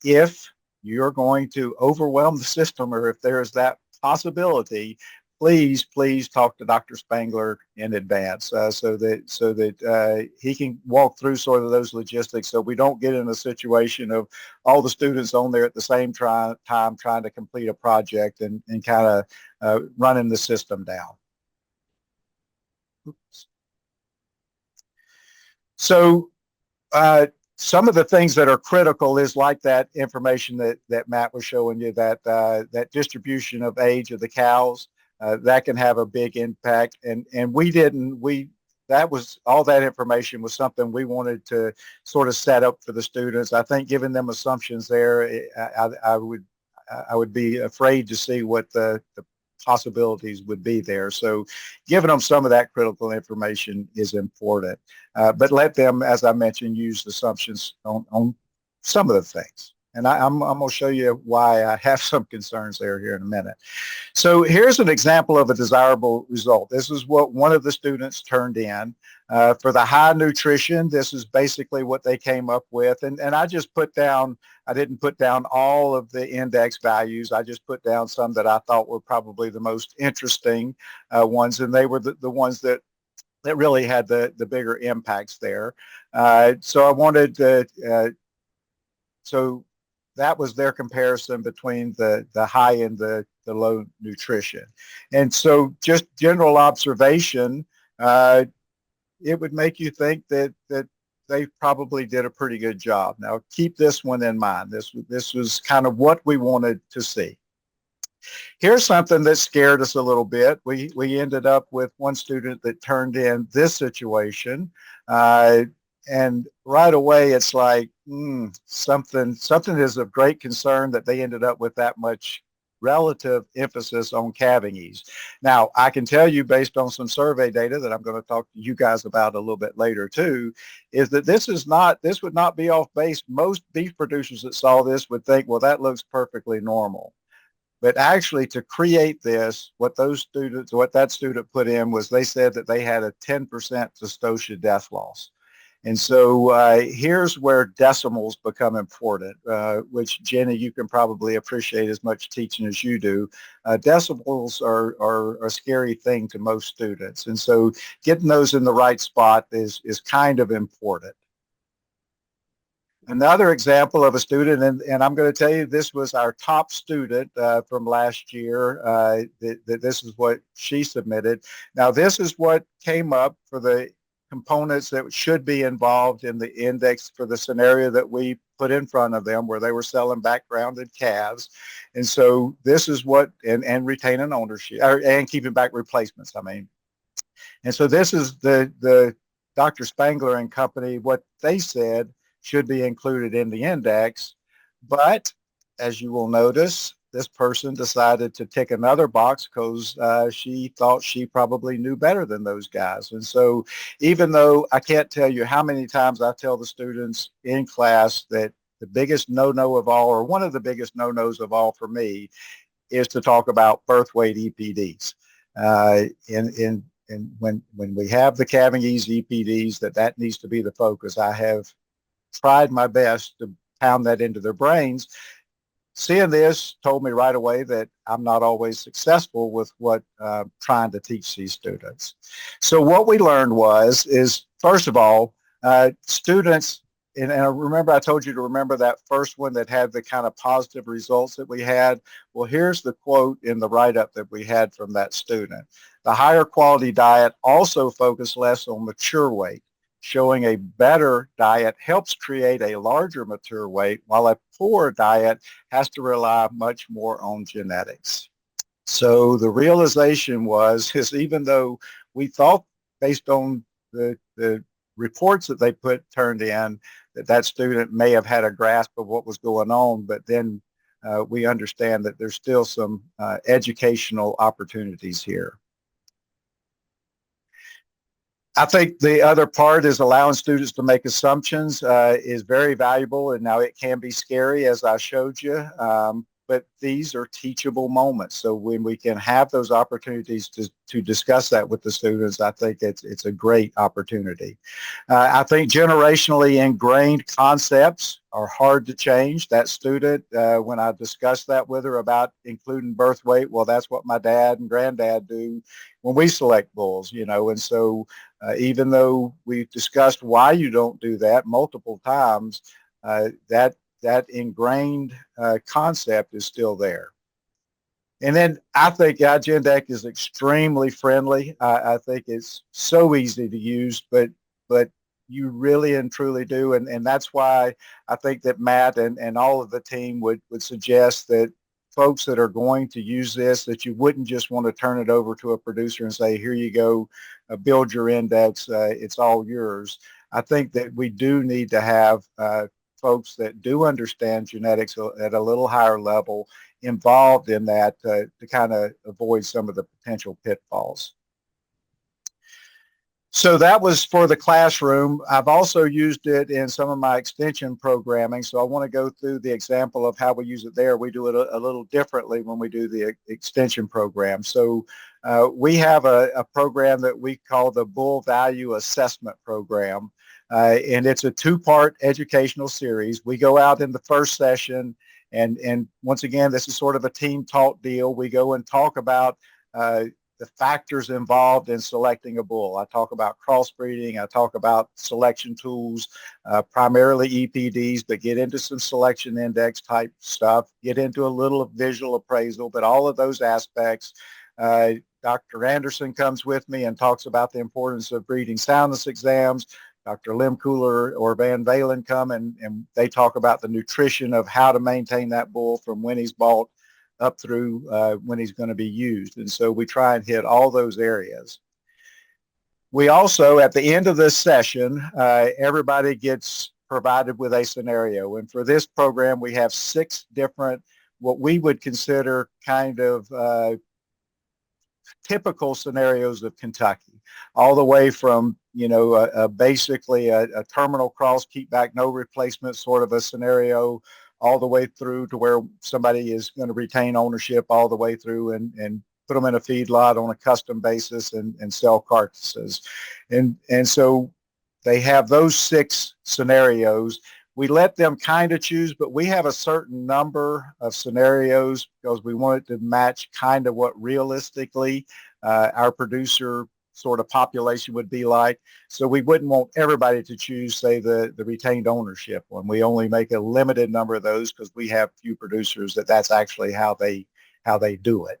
If you're going to overwhelm the system, or if there is that possibility, please talk to Dr. Spangler in advance so that he can walk through sort of those logistics, so we don't get in a situation of all the students on there at the same time trying to complete a project and kind of running the system down. Oops. So some of the things that are critical is like that information that Matt was showing you, that distribution of age of the cows. That can have a big impact, and that was all that information was something we wanted to sort of set up for the students. I think giving them assumptions there, I would be afraid to see what the possibilities would be there. So giving them some of that critical information is important, but let them, as I mentioned, use assumptions on some of the things. And I'm going to show you why I have some concerns there here in a minute. So here's an example of a desirable result. This is what one of the students turned in. For the high nutrition, this is basically what they came up with. And I just put down, I didn't put down all of the index values. I just put down some that I thought were probably the most interesting ones. And they were the ones that really had the bigger impacts there. So I wanted to, so that was their comparison between the high and the low nutrition. And so just general observation, it would make you think that they probably did a pretty good job. Now keep this one in mind. This was kind of what we wanted to see. Here's something that scared us a little bit. We ended up with one student that turned in this situation. And right away, it's like something is of great concern that they ended up with that much relative emphasis on calving ease. Now, I can tell you based on some survey data that I'm going to talk to you guys about a little bit later too, is that this would not be off base. Most beef producers that saw this would think, well, that looks perfectly normal. But actually, to create this, what that student put in was they said that they had a 10% Dystocia death loss. And so here's where decimals become important, which Jenny, you can probably appreciate as much teaching as you do. Decimals are a scary thing to most students. And so getting those in the right spot is kind of important. Another example of a student, and I'm going to tell you, this was our top student from last year. This is what she submitted. Now, this is what came up for the components that should be involved in the index for the scenario that we put in front of them, where they were selling backgrounded calves. And so this is what, and retaining ownership, and keeping back replacements, I mean. And so this is the Dr. Spangler and company, what they said should be included in the index. But as you will notice, this person decided to tick another box because she thought she probably knew better than those guys. And so even though I can't tell you how many times I tell the students in class that the biggest no-no of all, or one of the biggest no-nos of all for me, is to talk about birth weight EPDs. And when we have the calving ease EPDs, that needs to be the focus. I have tried my best to pound that into their brains. Seeing this told me right away that I'm not always successful with what trying to teach these students. So what we learned is first of all, students, and remember I told you to remember that first one that had the kind of positive results that we had. Well, here's the quote in the write-up that we had from that student. The higher quality diet also focused less on mature weight, showing a better diet helps create a larger mature weight, while a poor diet has to rely much more on genetics. So the realization is even though we thought, based on the reports that they turned in, that student may have had a grasp of what was going on, but then we understand that there's still some educational opportunities here. I think the other part is allowing students to make assumptions is very valuable, and now it can be scary, as I showed you, but these are teachable moments. So when we can have those opportunities to discuss that with the students, I think it's a great opportunity. I think generationally ingrained concepts are hard to change. That student, when I discussed that with her about including birth weight, well, that's what my dad and granddad do when we select bulls, and so even though we've discussed why you don't do that multiple times, that ingrained concept is still there. And then I think iGENDEC is extremely friendly. I think it's so easy to use, but you really and truly do. And that's why I think that Matt and all of the team would suggest that folks that are going to use this, that you wouldn't just want to turn it over to a producer and say, here you go, build your index, it's all yours. I think that we do need to have folks that do understand genetics at a little higher level involved in that to kind of avoid some of the potential pitfalls. So that was for the classroom. I've also used it in some of my extension programming. So I want to go through the example of how we use it there. We do it a little differently when we do the extension program. So we have a program that we call the Bull Value Assessment Program. And it's a two-part educational series. We go out in the first session, and once again, this is sort of a team talk deal. We go and talk about the factors involved in selecting a bull. I talk about crossbreeding. I talk about selection tools, primarily EPDs, but get into some selection index type stuff, get into a little visual appraisal, but all of those aspects. Dr. Anderson comes with me and talks about the importance of breeding soundness exams. Dr. Limcooler or Van Valen come and they talk about the nutrition of how to maintain that bull from when he's bought up through when he's going to be used. And so we try and hit all those areas. We also, at the end of this session, everybody gets provided with a scenario. And for this program, we have 6 different, what we would consider kind of typical scenarios of Kentucky, all the way from, basically a terminal cross, keep back, no replacement sort of a scenario, all the way through to where somebody is going to retain ownership all the way through and put them in a feedlot on a custom basis and sell carcasses. And so they have those 6 scenarios. We let them kind of choose, but we have a certain number of scenarios because we want it to match kind of what realistically our producer sort of population would be like. So we wouldn't want everybody to choose, say, the retained ownership one. We only make a limited number of those because we have few producers that's actually how they do it.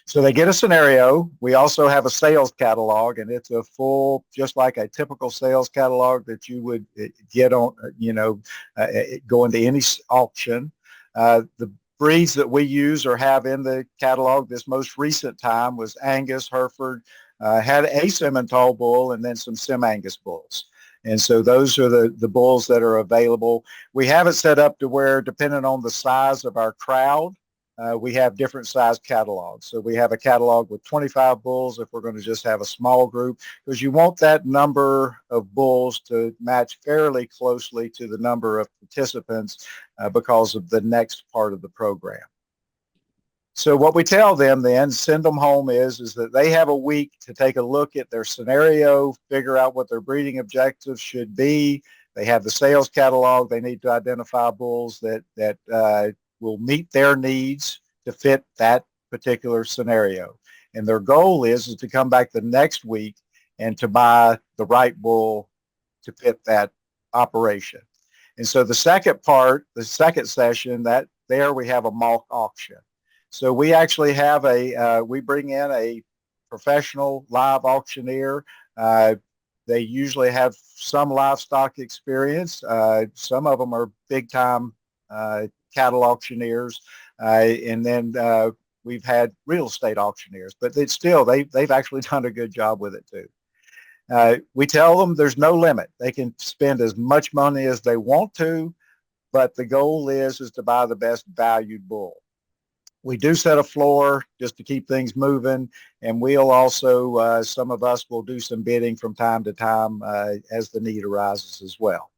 So they get a scenario. We also have a sales catalog, and it's a full, just like a typical sales catalog that you would get on, go into any auction. The breeds that we use or have in the catalog this most recent time was Angus, Hereford, had a Simmental bull, and then some Sim Angus bulls. And so those are the bulls that are available. We have it set up to where, depending on the size of our crowd, we have different size catalogs. So we have a catalog with 25 bulls if we're going to just have a small group, because you want that number of bulls to match fairly closely to the number of participants because of the next part of the program. So what we tell them then, send them home, is that they have a week to take a look at their scenario, figure out what their breeding objectives should be. They have the sales catalog. They need to identify bulls that will meet their needs to fit that particular scenario. And their goal is to come back the next week and to buy the right bull to fit that operation. And so the second part, the second session, that there we have a mock auction. So we actually have we bring in a professional live auctioneer. They usually have some livestock experience. Some of them are big time cattle auctioneers, and then we've had real estate auctioneers, but they've actually done a good job with it too. We tell them there's no limit. They can spend as much money as they want to, but the goal is to buy the best valued bull. We do set a floor just to keep things moving, and we'll also, some of us will do some bidding from time to time as the need arises as well.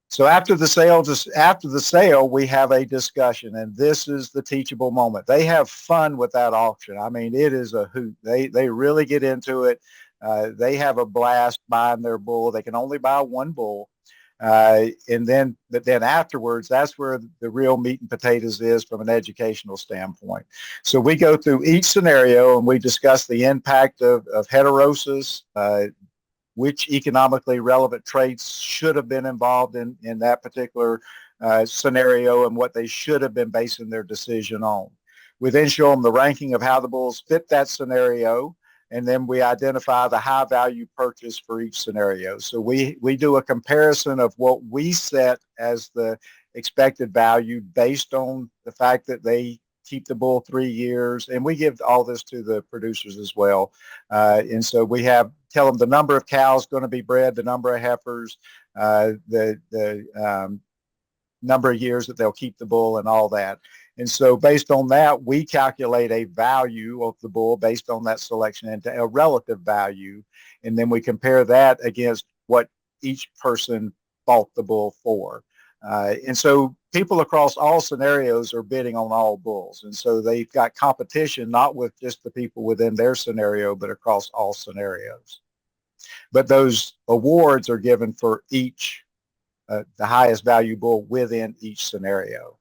So after the sale, we have a discussion, and this is the teachable moment. They have fun with that auction. I mean, it is a hoot. They really get into it. They have a blast buying their bull. They can only buy one bull. But then afterwards, that's where the real meat and potatoes is from an educational standpoint. So we go through each scenario and we discuss the impact of heterosis, which economically relevant traits should have been involved in that particular scenario and what they should have been basing their decision on. We then show them the ranking of how the bulls fit that scenario, and then we identify the high value purchase for each scenario. So we do a comparison of what we set as the expected value based on the fact that they keep the bull 3 years, and we give all this to the producers as well. And so we tell them the number of cows going to be bred, the number of heifers, the number of years that they'll keep the bull, and all that. And so based on that, we calculate a value of the bull based on that selection into a relative value. And then we compare that against what each person bought the bull for. And so people across all scenarios are bidding on all bulls. And so they've got competition, not with just the people within their scenario, but across all scenarios. But those awards are given for each, the highest value bull within each scenario.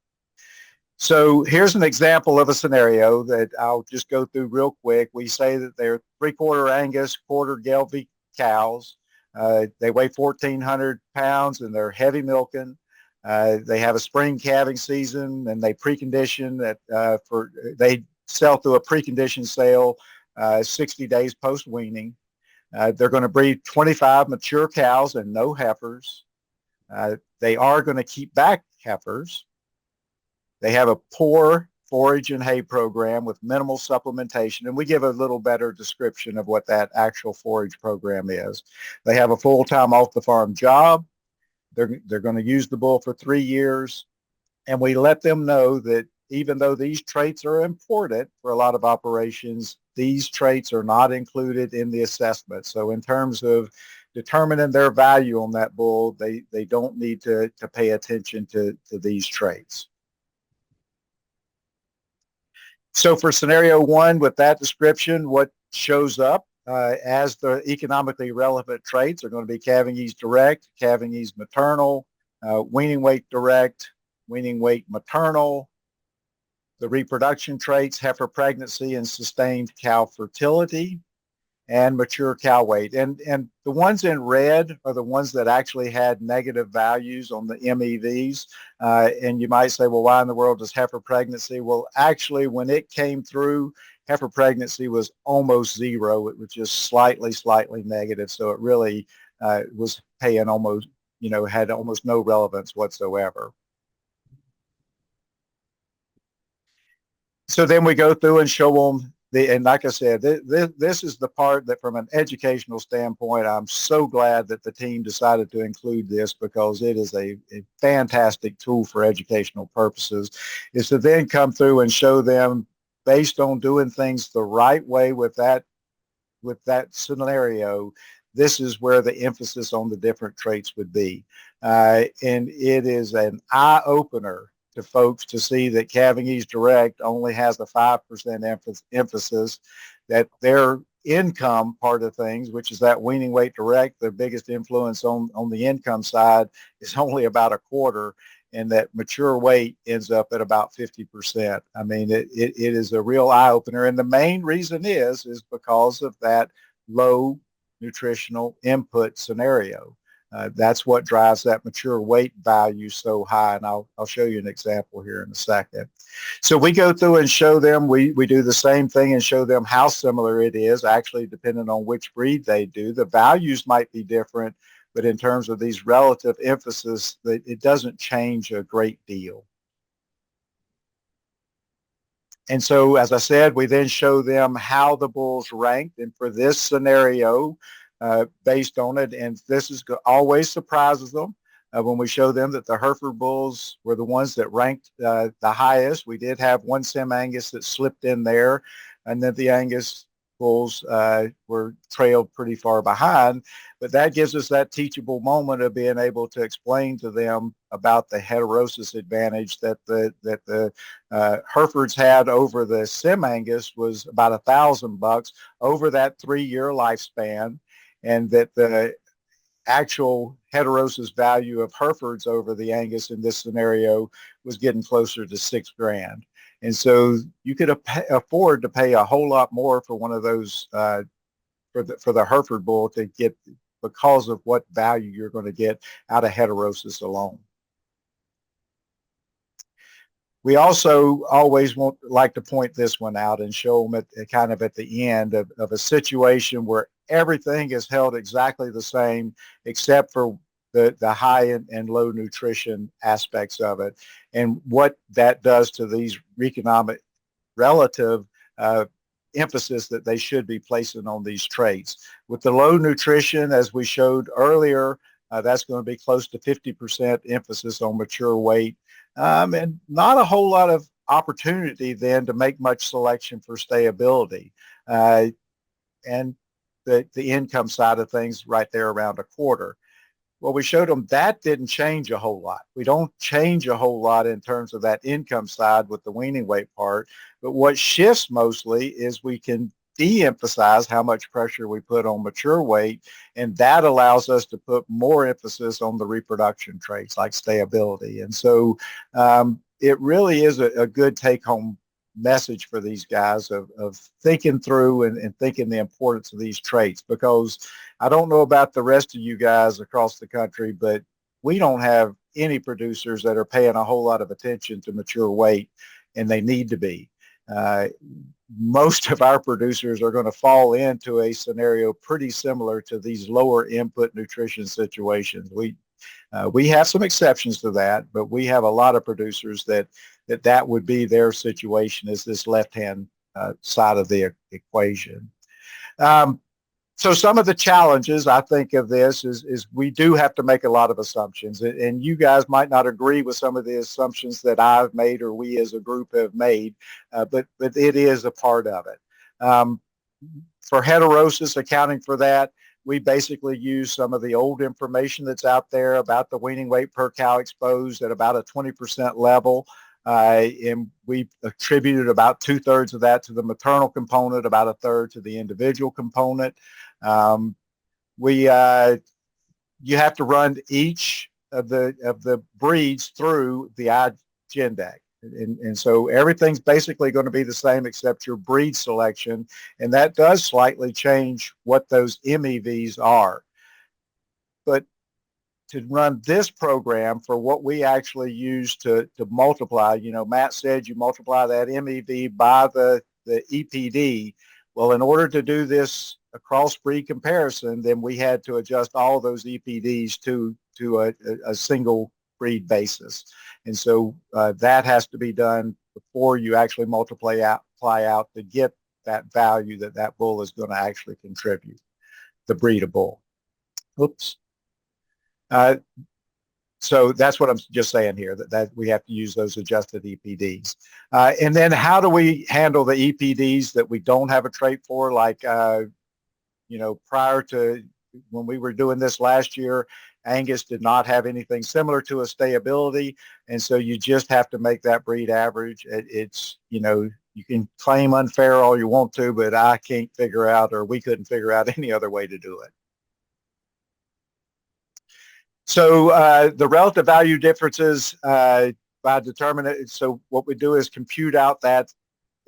So here's an example of a scenario that I'll just go through real quick. We say that they're 3/4 Angus, quarter Gelbvieh cows. They weigh 1,400 pounds and they're heavy milking. They have a spring calving season, and they precondition they sell through a preconditioned sale 60 days post weaning. They're going to breed 25 mature cows and no heifers. They are going to keep back heifers. They have a poor forage and hay program with minimal supplementation, and we give a little better description of what that actual forage program is. They have a full-time off-the-farm job. They're going to use the bull for 3 years, and we let them know that even though these traits are important for a lot of operations, these traits are not included in the assessment. So in terms of determining their value on that bull, they don't need to pay attention to these traits. So for scenario one, with that description, what shows up as the economically relevant traits are going to be calving ease direct, calving ease maternal, weaning weight direct, weaning weight maternal. The reproduction traits, heifer pregnancy and sustained cow fertility. and mature cow weight. And the ones in red are the ones that actually had negative values on the MEVs. And you might say, well, why in the world does heifer pregnancy? Well, actually, when it came through, heifer pregnancy was almost zero. It was just slightly negative. So it really was paying almost, had almost no relevance whatsoever. So then we go through and show them and like I said, this is the part that from an educational standpoint, I'm so glad that the team decided to include this, because it is a fantastic tool for educational purposes, is to then come through and show them, based on doing things the right way with that scenario, this is where the emphasis on the different traits would be. And it is an eye-opener to folks to see that Calving Ease Direct only has a 5% emphasis, that their income part of things, which is that weaning weight direct, the biggest influence on the income side, is only about a quarter, and that mature weight ends up at about 50%. I mean, it is a real eye-opener. And the main reason is because of that low nutritional input scenario. That's what drives that mature weight value so high. And I'll show you an example here in a second. So we go through and show them, we do the same thing and show them how similar it is, actually, depending on which breed they do. The values might be different, but in terms of these relative emphasis, it doesn't change a great deal. And so, as I said, we then show them how the bulls ranked. And for this scenario, based on it, and this is always surprises them when we show them that the Hereford bulls were the ones that ranked the highest. We did have one Sim Angus that slipped in there, and then the Angus bulls were trailed pretty far behind. But that gives us that teachable moment of being able to explain to them about the heterosis advantage that the Herefords had over the Sim Angus was about $1,000 over that 3-year lifespan, and that the actual heterosis value of Herefords over the Angus in this scenario was getting closer to $6,000. And so you could afford to pay a whole lot more for one of those for the Hereford bull to get, because of what value you're going to get out of heterosis alone. We also always like to point this one out and show them kind of at the end of a situation where everything is held exactly the same except for the high and low nutrition aspects of it, and what that does to these economic relative emphasis that they should be placing on these traits. With the low nutrition, as we showed earlier, that's going to be close to 50% emphasis on mature weight, and not a whole lot of opportunity then to make much selection for stayability. And the income side of things right there around a quarter. Well, we showed them that didn't change a whole lot. We don't change a whole lot in terms of that income side with the weaning weight part, but what shifts mostly is we can de-emphasize how much pressure we put on mature weight, and that allows us to put more emphasis on the reproduction traits like stayability. And so it really is a good take-home message for these guys of thinking through and thinking the importance of these traits, because I don't know about the rest of you guys across the country, but we don't have any producers that are paying a whole lot of attention to mature weight, and they need to be. Most of our producers are going to fall into a scenario pretty similar to these lower input nutrition situations. We have some exceptions to that, but we have a lot of producers that would be their situation, is this left-hand side of the equation. So some of the challenges I think of this is we do have to make a lot of assumptions, and you guys might not agree with some of the assumptions that I've made or we as a group have made, but it is a part of it. For heterosis, accounting for that, we basically use some of the old information that's out there about the weaning weight per cow exposed at about a 20% level. And we attributed about 2/3 of that to the maternal component, about 1/3 to the individual component. You have to run each of the breeds through the iGENDEC. And so everything's basically going to be the same except your breed selection, and that does slightly change what those MEVs are. But to run this program for what we actually use to multiply, Matt said you multiply that MEV by the EPD. Well, in order to do this a cross-breed comparison, then we had to adjust all those EPDs to a single breed basis. And so that has to be done before you actually apply out to get that value that bull is going to actually contribute, the breed of bull. Oops. So that's what I'm just saying here, that we have to use those adjusted EPDs. And then how do we handle the EPDs that we don't have a trait for? Like, prior to when we were doing this last year, Angus did not have anything similar to a stayability. And so you just have to make that breed average. It's, you can claim unfair all you want to, but I can't figure out, or we couldn't figure out any other way to do it. So the relative value differences by determining, so what we do is compute out that,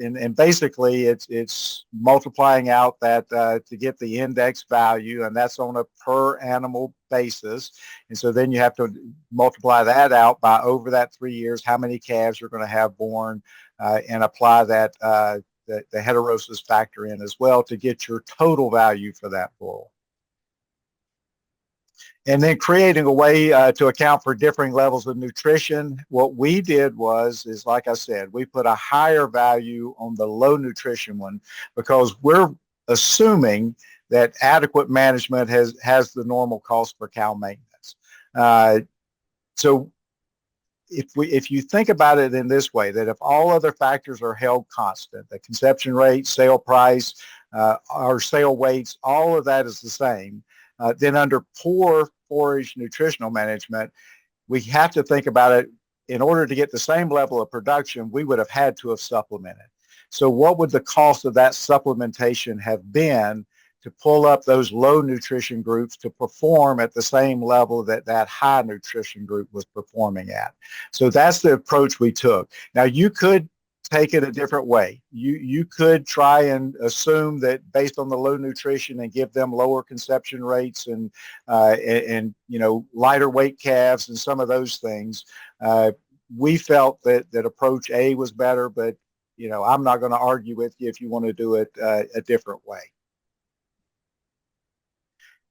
and basically it's multiplying out that to get the index value, and that's on a per animal basis. And so then you have to multiply that out by over that 3 years, how many calves you're going to have born, and apply that the heterosis factor in as well to get your total value for that bull. And then creating a way to account for differing levels of nutrition. What we did is, like I said, we put a higher value on the low nutrition one because we're assuming that adequate management has the normal cost for cow maintenance. So if you think about it in this way, that if all other factors are held constant, the conception rate, sale price, our sale weights, all of that is the same. Then under poor forage nutritional management, we have to think about it. In order to get the same level of production, we would have had to have supplemented. So what would the cost of that supplementation have been to pull up those low nutrition groups to perform at the same level that high nutrition group was performing at? So that's the approach we took. Now you could take it a different way. You could try and assume that based on the low nutrition and give them lower conception rates and lighter weight calves and some of those things. We felt that approach A was better, but I'm not going to argue with you if you want to do it a different way.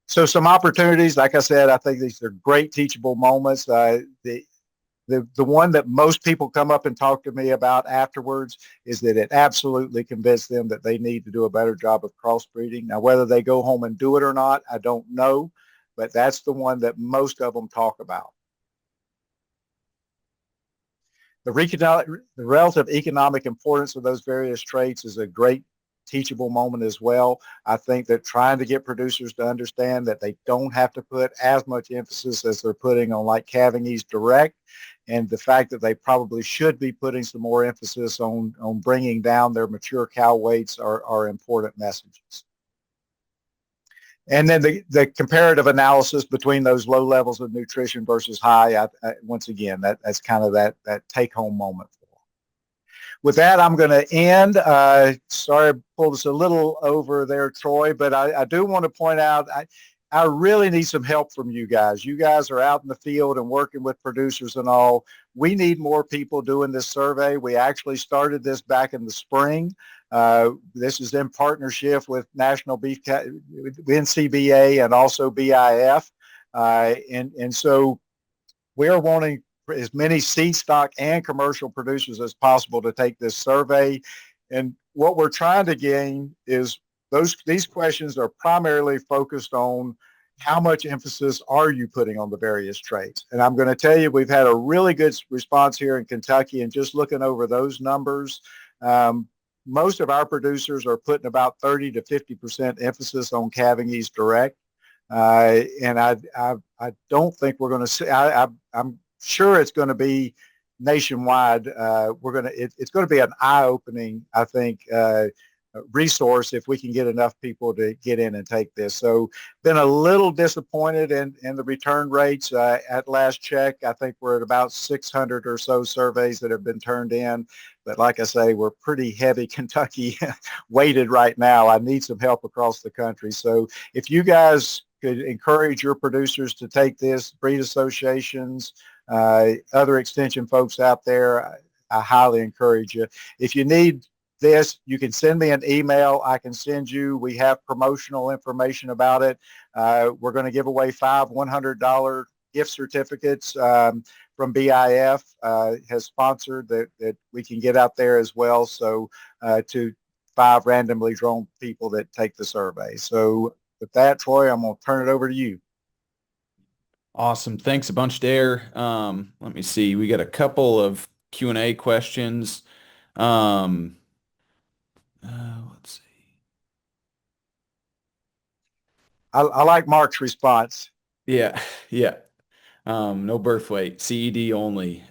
So some opportunities, like I said, I think these are great teachable moments. The one that most people come up and talk to me about afterwards is that it absolutely convinced them that they need to do a better job of crossbreeding. Now, whether they go home and do it or not, I don't know, but that's the one that most of them talk about. The relative economic importance of those various traits is a great teachable moment as well. I think that trying to get producers to understand that they don't have to put as much emphasis as they're putting on like calving ease direct, and the fact that they probably should be putting some more emphasis on bringing down their mature cow weights are important messages. And then the comparative analysis between those low levels of nutrition versus high, once again, that's kind of that take-home moment. With that, I'm going to end. Sorry, I pulled us a little over there, Troy, but I do want to point out I really need some help from you guys. You guys are out in the field and working with producers and all. We need more people doing this survey. We actually started this back in the spring. This is in partnership with National Beef, NCBA, and also BIF. And so we're wanting as many seed stock and commercial producers as possible to take this survey. And what we're trying to gain is these questions are primarily focused on how much emphasis are you putting on the various traits. And I'm going to tell you, we've had a really good response here in Kentucky, and just looking over those numbers, most of our producers are putting about 30 to 50% emphasis on calving ease direct. And I don't think we're going to see, I'm sure it's going to be nationwide. It's going to be an eye-opening, I think, resource if we can get enough people to get in and take this. So been a little disappointed in the return rates. At last check, I think we're at about 600 or so surveys that have been turned in. But like I say, we're pretty heavy Kentucky weighted right now. I need some help across the country. So if you guys could encourage your producers to take this, breed associations, other extension folks out there, I highly encourage you. If you need this, you can send me an email. I can send you, we have promotional information about it. We're going to give away 5 $100 gift certificates from BIF, has sponsored that we can get out there as well. So to 5 randomly drawn people that take the survey. So with that, Troy, I'm going to turn it over to you. Awesome. Thanks a bunch, Darrh. Let me see. We got a couple of Q&A questions. Let's see. I like Mark's response. Yeah, yeah. No birth weight, CED only.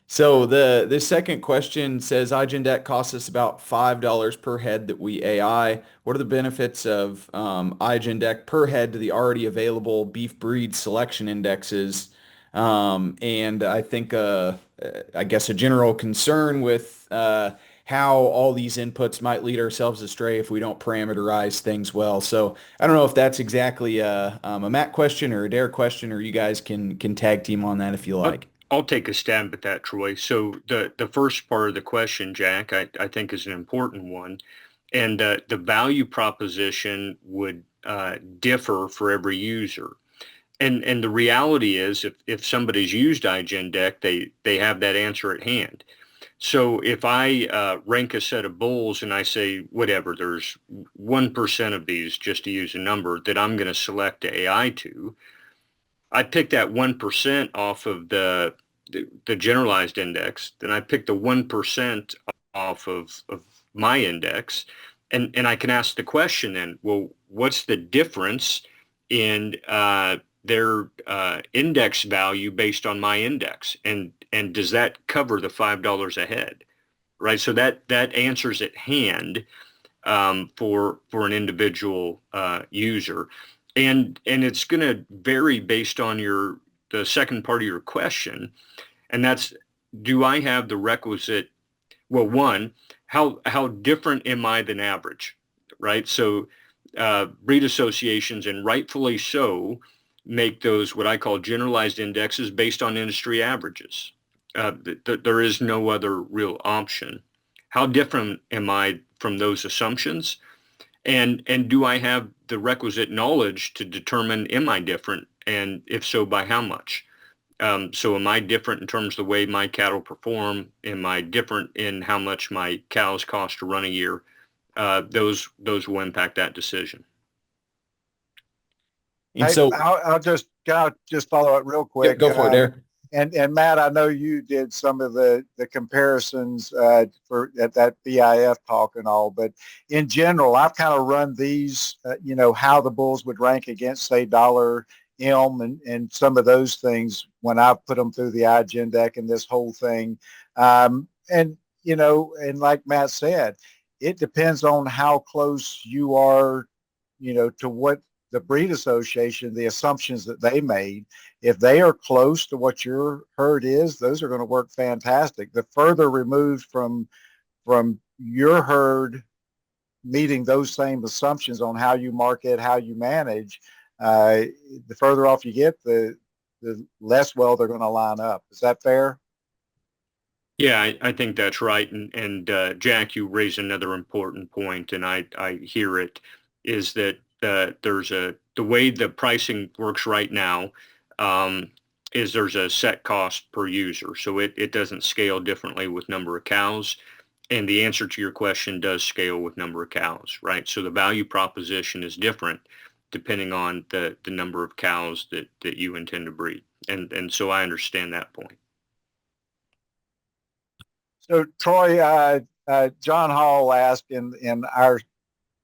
So the second question says iGENDEC costs us about $5 per head that we AI. What are the benefits of iGENDEC per head to the already available beef breed selection indexes? And I think I guess a general concern with how all these inputs might lead ourselves astray if we don't parameterize things well. So I don't know if that's exactly a Matt question or a Darrh question, or you guys can tag team on that if you like. I'll take a stab at that, Troy. So the first part of the question, Jack, I think is an important one. And the value proposition would differ for every user. And the reality is if somebody's used iGENDEC, they have that answer at hand. So if I rank a set of bulls and I say, whatever, there's 1% of these, just to use a number, that I'm going to select the AI to, I pick that 1% off of the generalized index, then I pick the 1% off of my index, and I can ask the question then, well, what's the difference in their index value based on my index? And does that cover the $5 a head, right? So that answers at hand for an individual user, and it's going to vary based on the second part of your question, and that's, do I have the requisite? Well, one, how different am I than average, right? So breed associations, and rightfully so, make those what I call generalized indexes based on industry averages. There is no other real option. How different am I from those assumptions? And do I have the requisite knowledge to determine, am I different? And if so, by how much? So am I different in terms of the way my cattle perform? Am I different in how much my cows cost to run a year? Those will impact that decision. And so I'll just follow it real quick. Go for it, Darrh. And Matt, I know you did some of the comparisons for at that BIF talk and all, but in general, I've kind of run these, how the bulls would rank against, say, dollar M and some of those things when I put them through the iGENDEC and this whole thing. And like Matt said, it depends on how close you are, to what the breed association, the assumptions that they made. If they are close to what your herd is, those are going to work fantastic. The further removed from your herd meeting those same assumptions on how you market, how you manage, the further off you get, the less well they're going to line up. Is that fair? Yeah, I think that's right. And Jack, you raise another important point, and I hear it, is that the way the pricing works right now is there's a set cost per user. So it doesn't scale differently with number of cows. And the answer to your question does scale with number of cows, right? So the value proposition is different depending on the number of cows that you intend to breed. And so I understand that point. So Troy, John Hall asked in our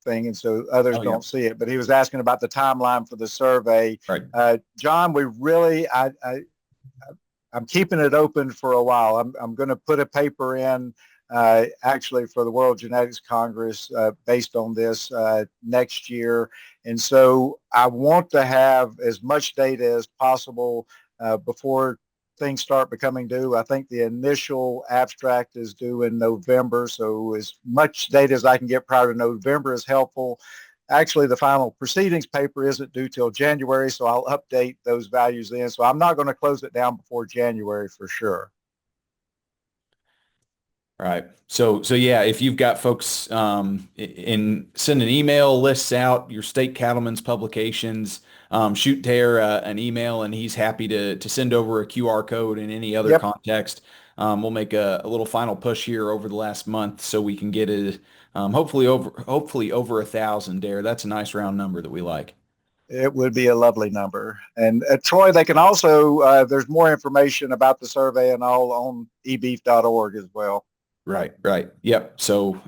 thing, and so others don't see it, but he was asking about the timeline for the survey. Right. John, we really, I'm keeping it open for a while. I'm going to put a paper in actually for the World Genetics Congress based on this next year. And so I want to have as much data as possible before things start becoming due. I think the initial abstract is due in November, so as much data as I can get prior to November is helpful. Actually, the final proceedings paper isn't due till January, so I'll update those values then. So I'm not going to close it down before January for sure. Right. So yeah, if you've got folks send an email, lists out your state cattlemen's publications, shoot Darrh an email, and he's happy to send over a QR code in any other Yep. context. We'll make a little final push here over the last month so we can get it hopefully over 1,000, Darrh. That's a nice round number that we like. It would be a lovely number. And Troy, they can also, there's more information about the survey and all on eBEEF.org as well. Right. Yep. So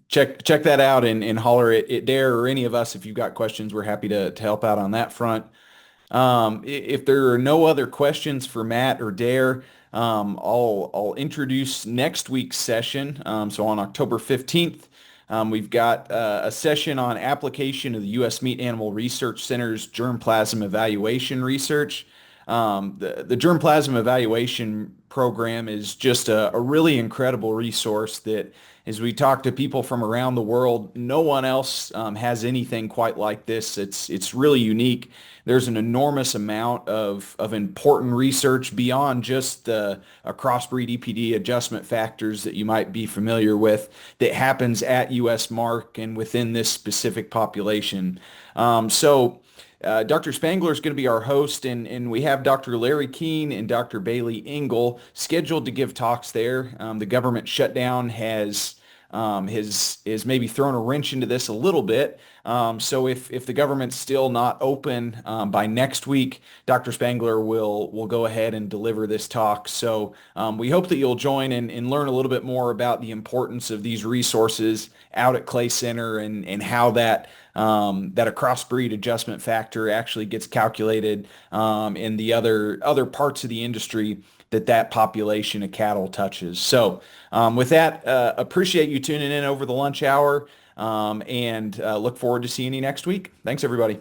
check that out and holler at Darrh or any of us if you've got questions. We're happy to help out on that front. If there are no other questions for Matt or Darrh, I'll introduce next week's session. So on October 15th, we've got a session on application of the U.S. Meat Animal Research Center's germplasm evaluation research. The germplasm evaluation program is just a really incredible resource that, as we talk to people from around the world, no one else has anything quite like this. It's really unique. There's an enormous amount of important research beyond just a crossbreed EPD adjustment factors that you might be familiar with that happens at U.S. Mark and within this specific population. Dr. Spangler is going to be our host, and we have Dr. Larry Keene and Dr. Bailey Engel scheduled to give talks there. The government shutdown has maybe thrown a wrench into this a little bit. So if the government's still not open by next week, Dr. Spangler will go ahead and deliver this talk. So we hope that you'll join and learn a little bit more about the importance of these resources out at Clay Center and how that a crossbreed adjustment factor actually gets calculated in the other parts of the industry that population of cattle touches. So with that, appreciate you tuning in over the lunch hour and look forward to seeing you next week. Thanks, everybody.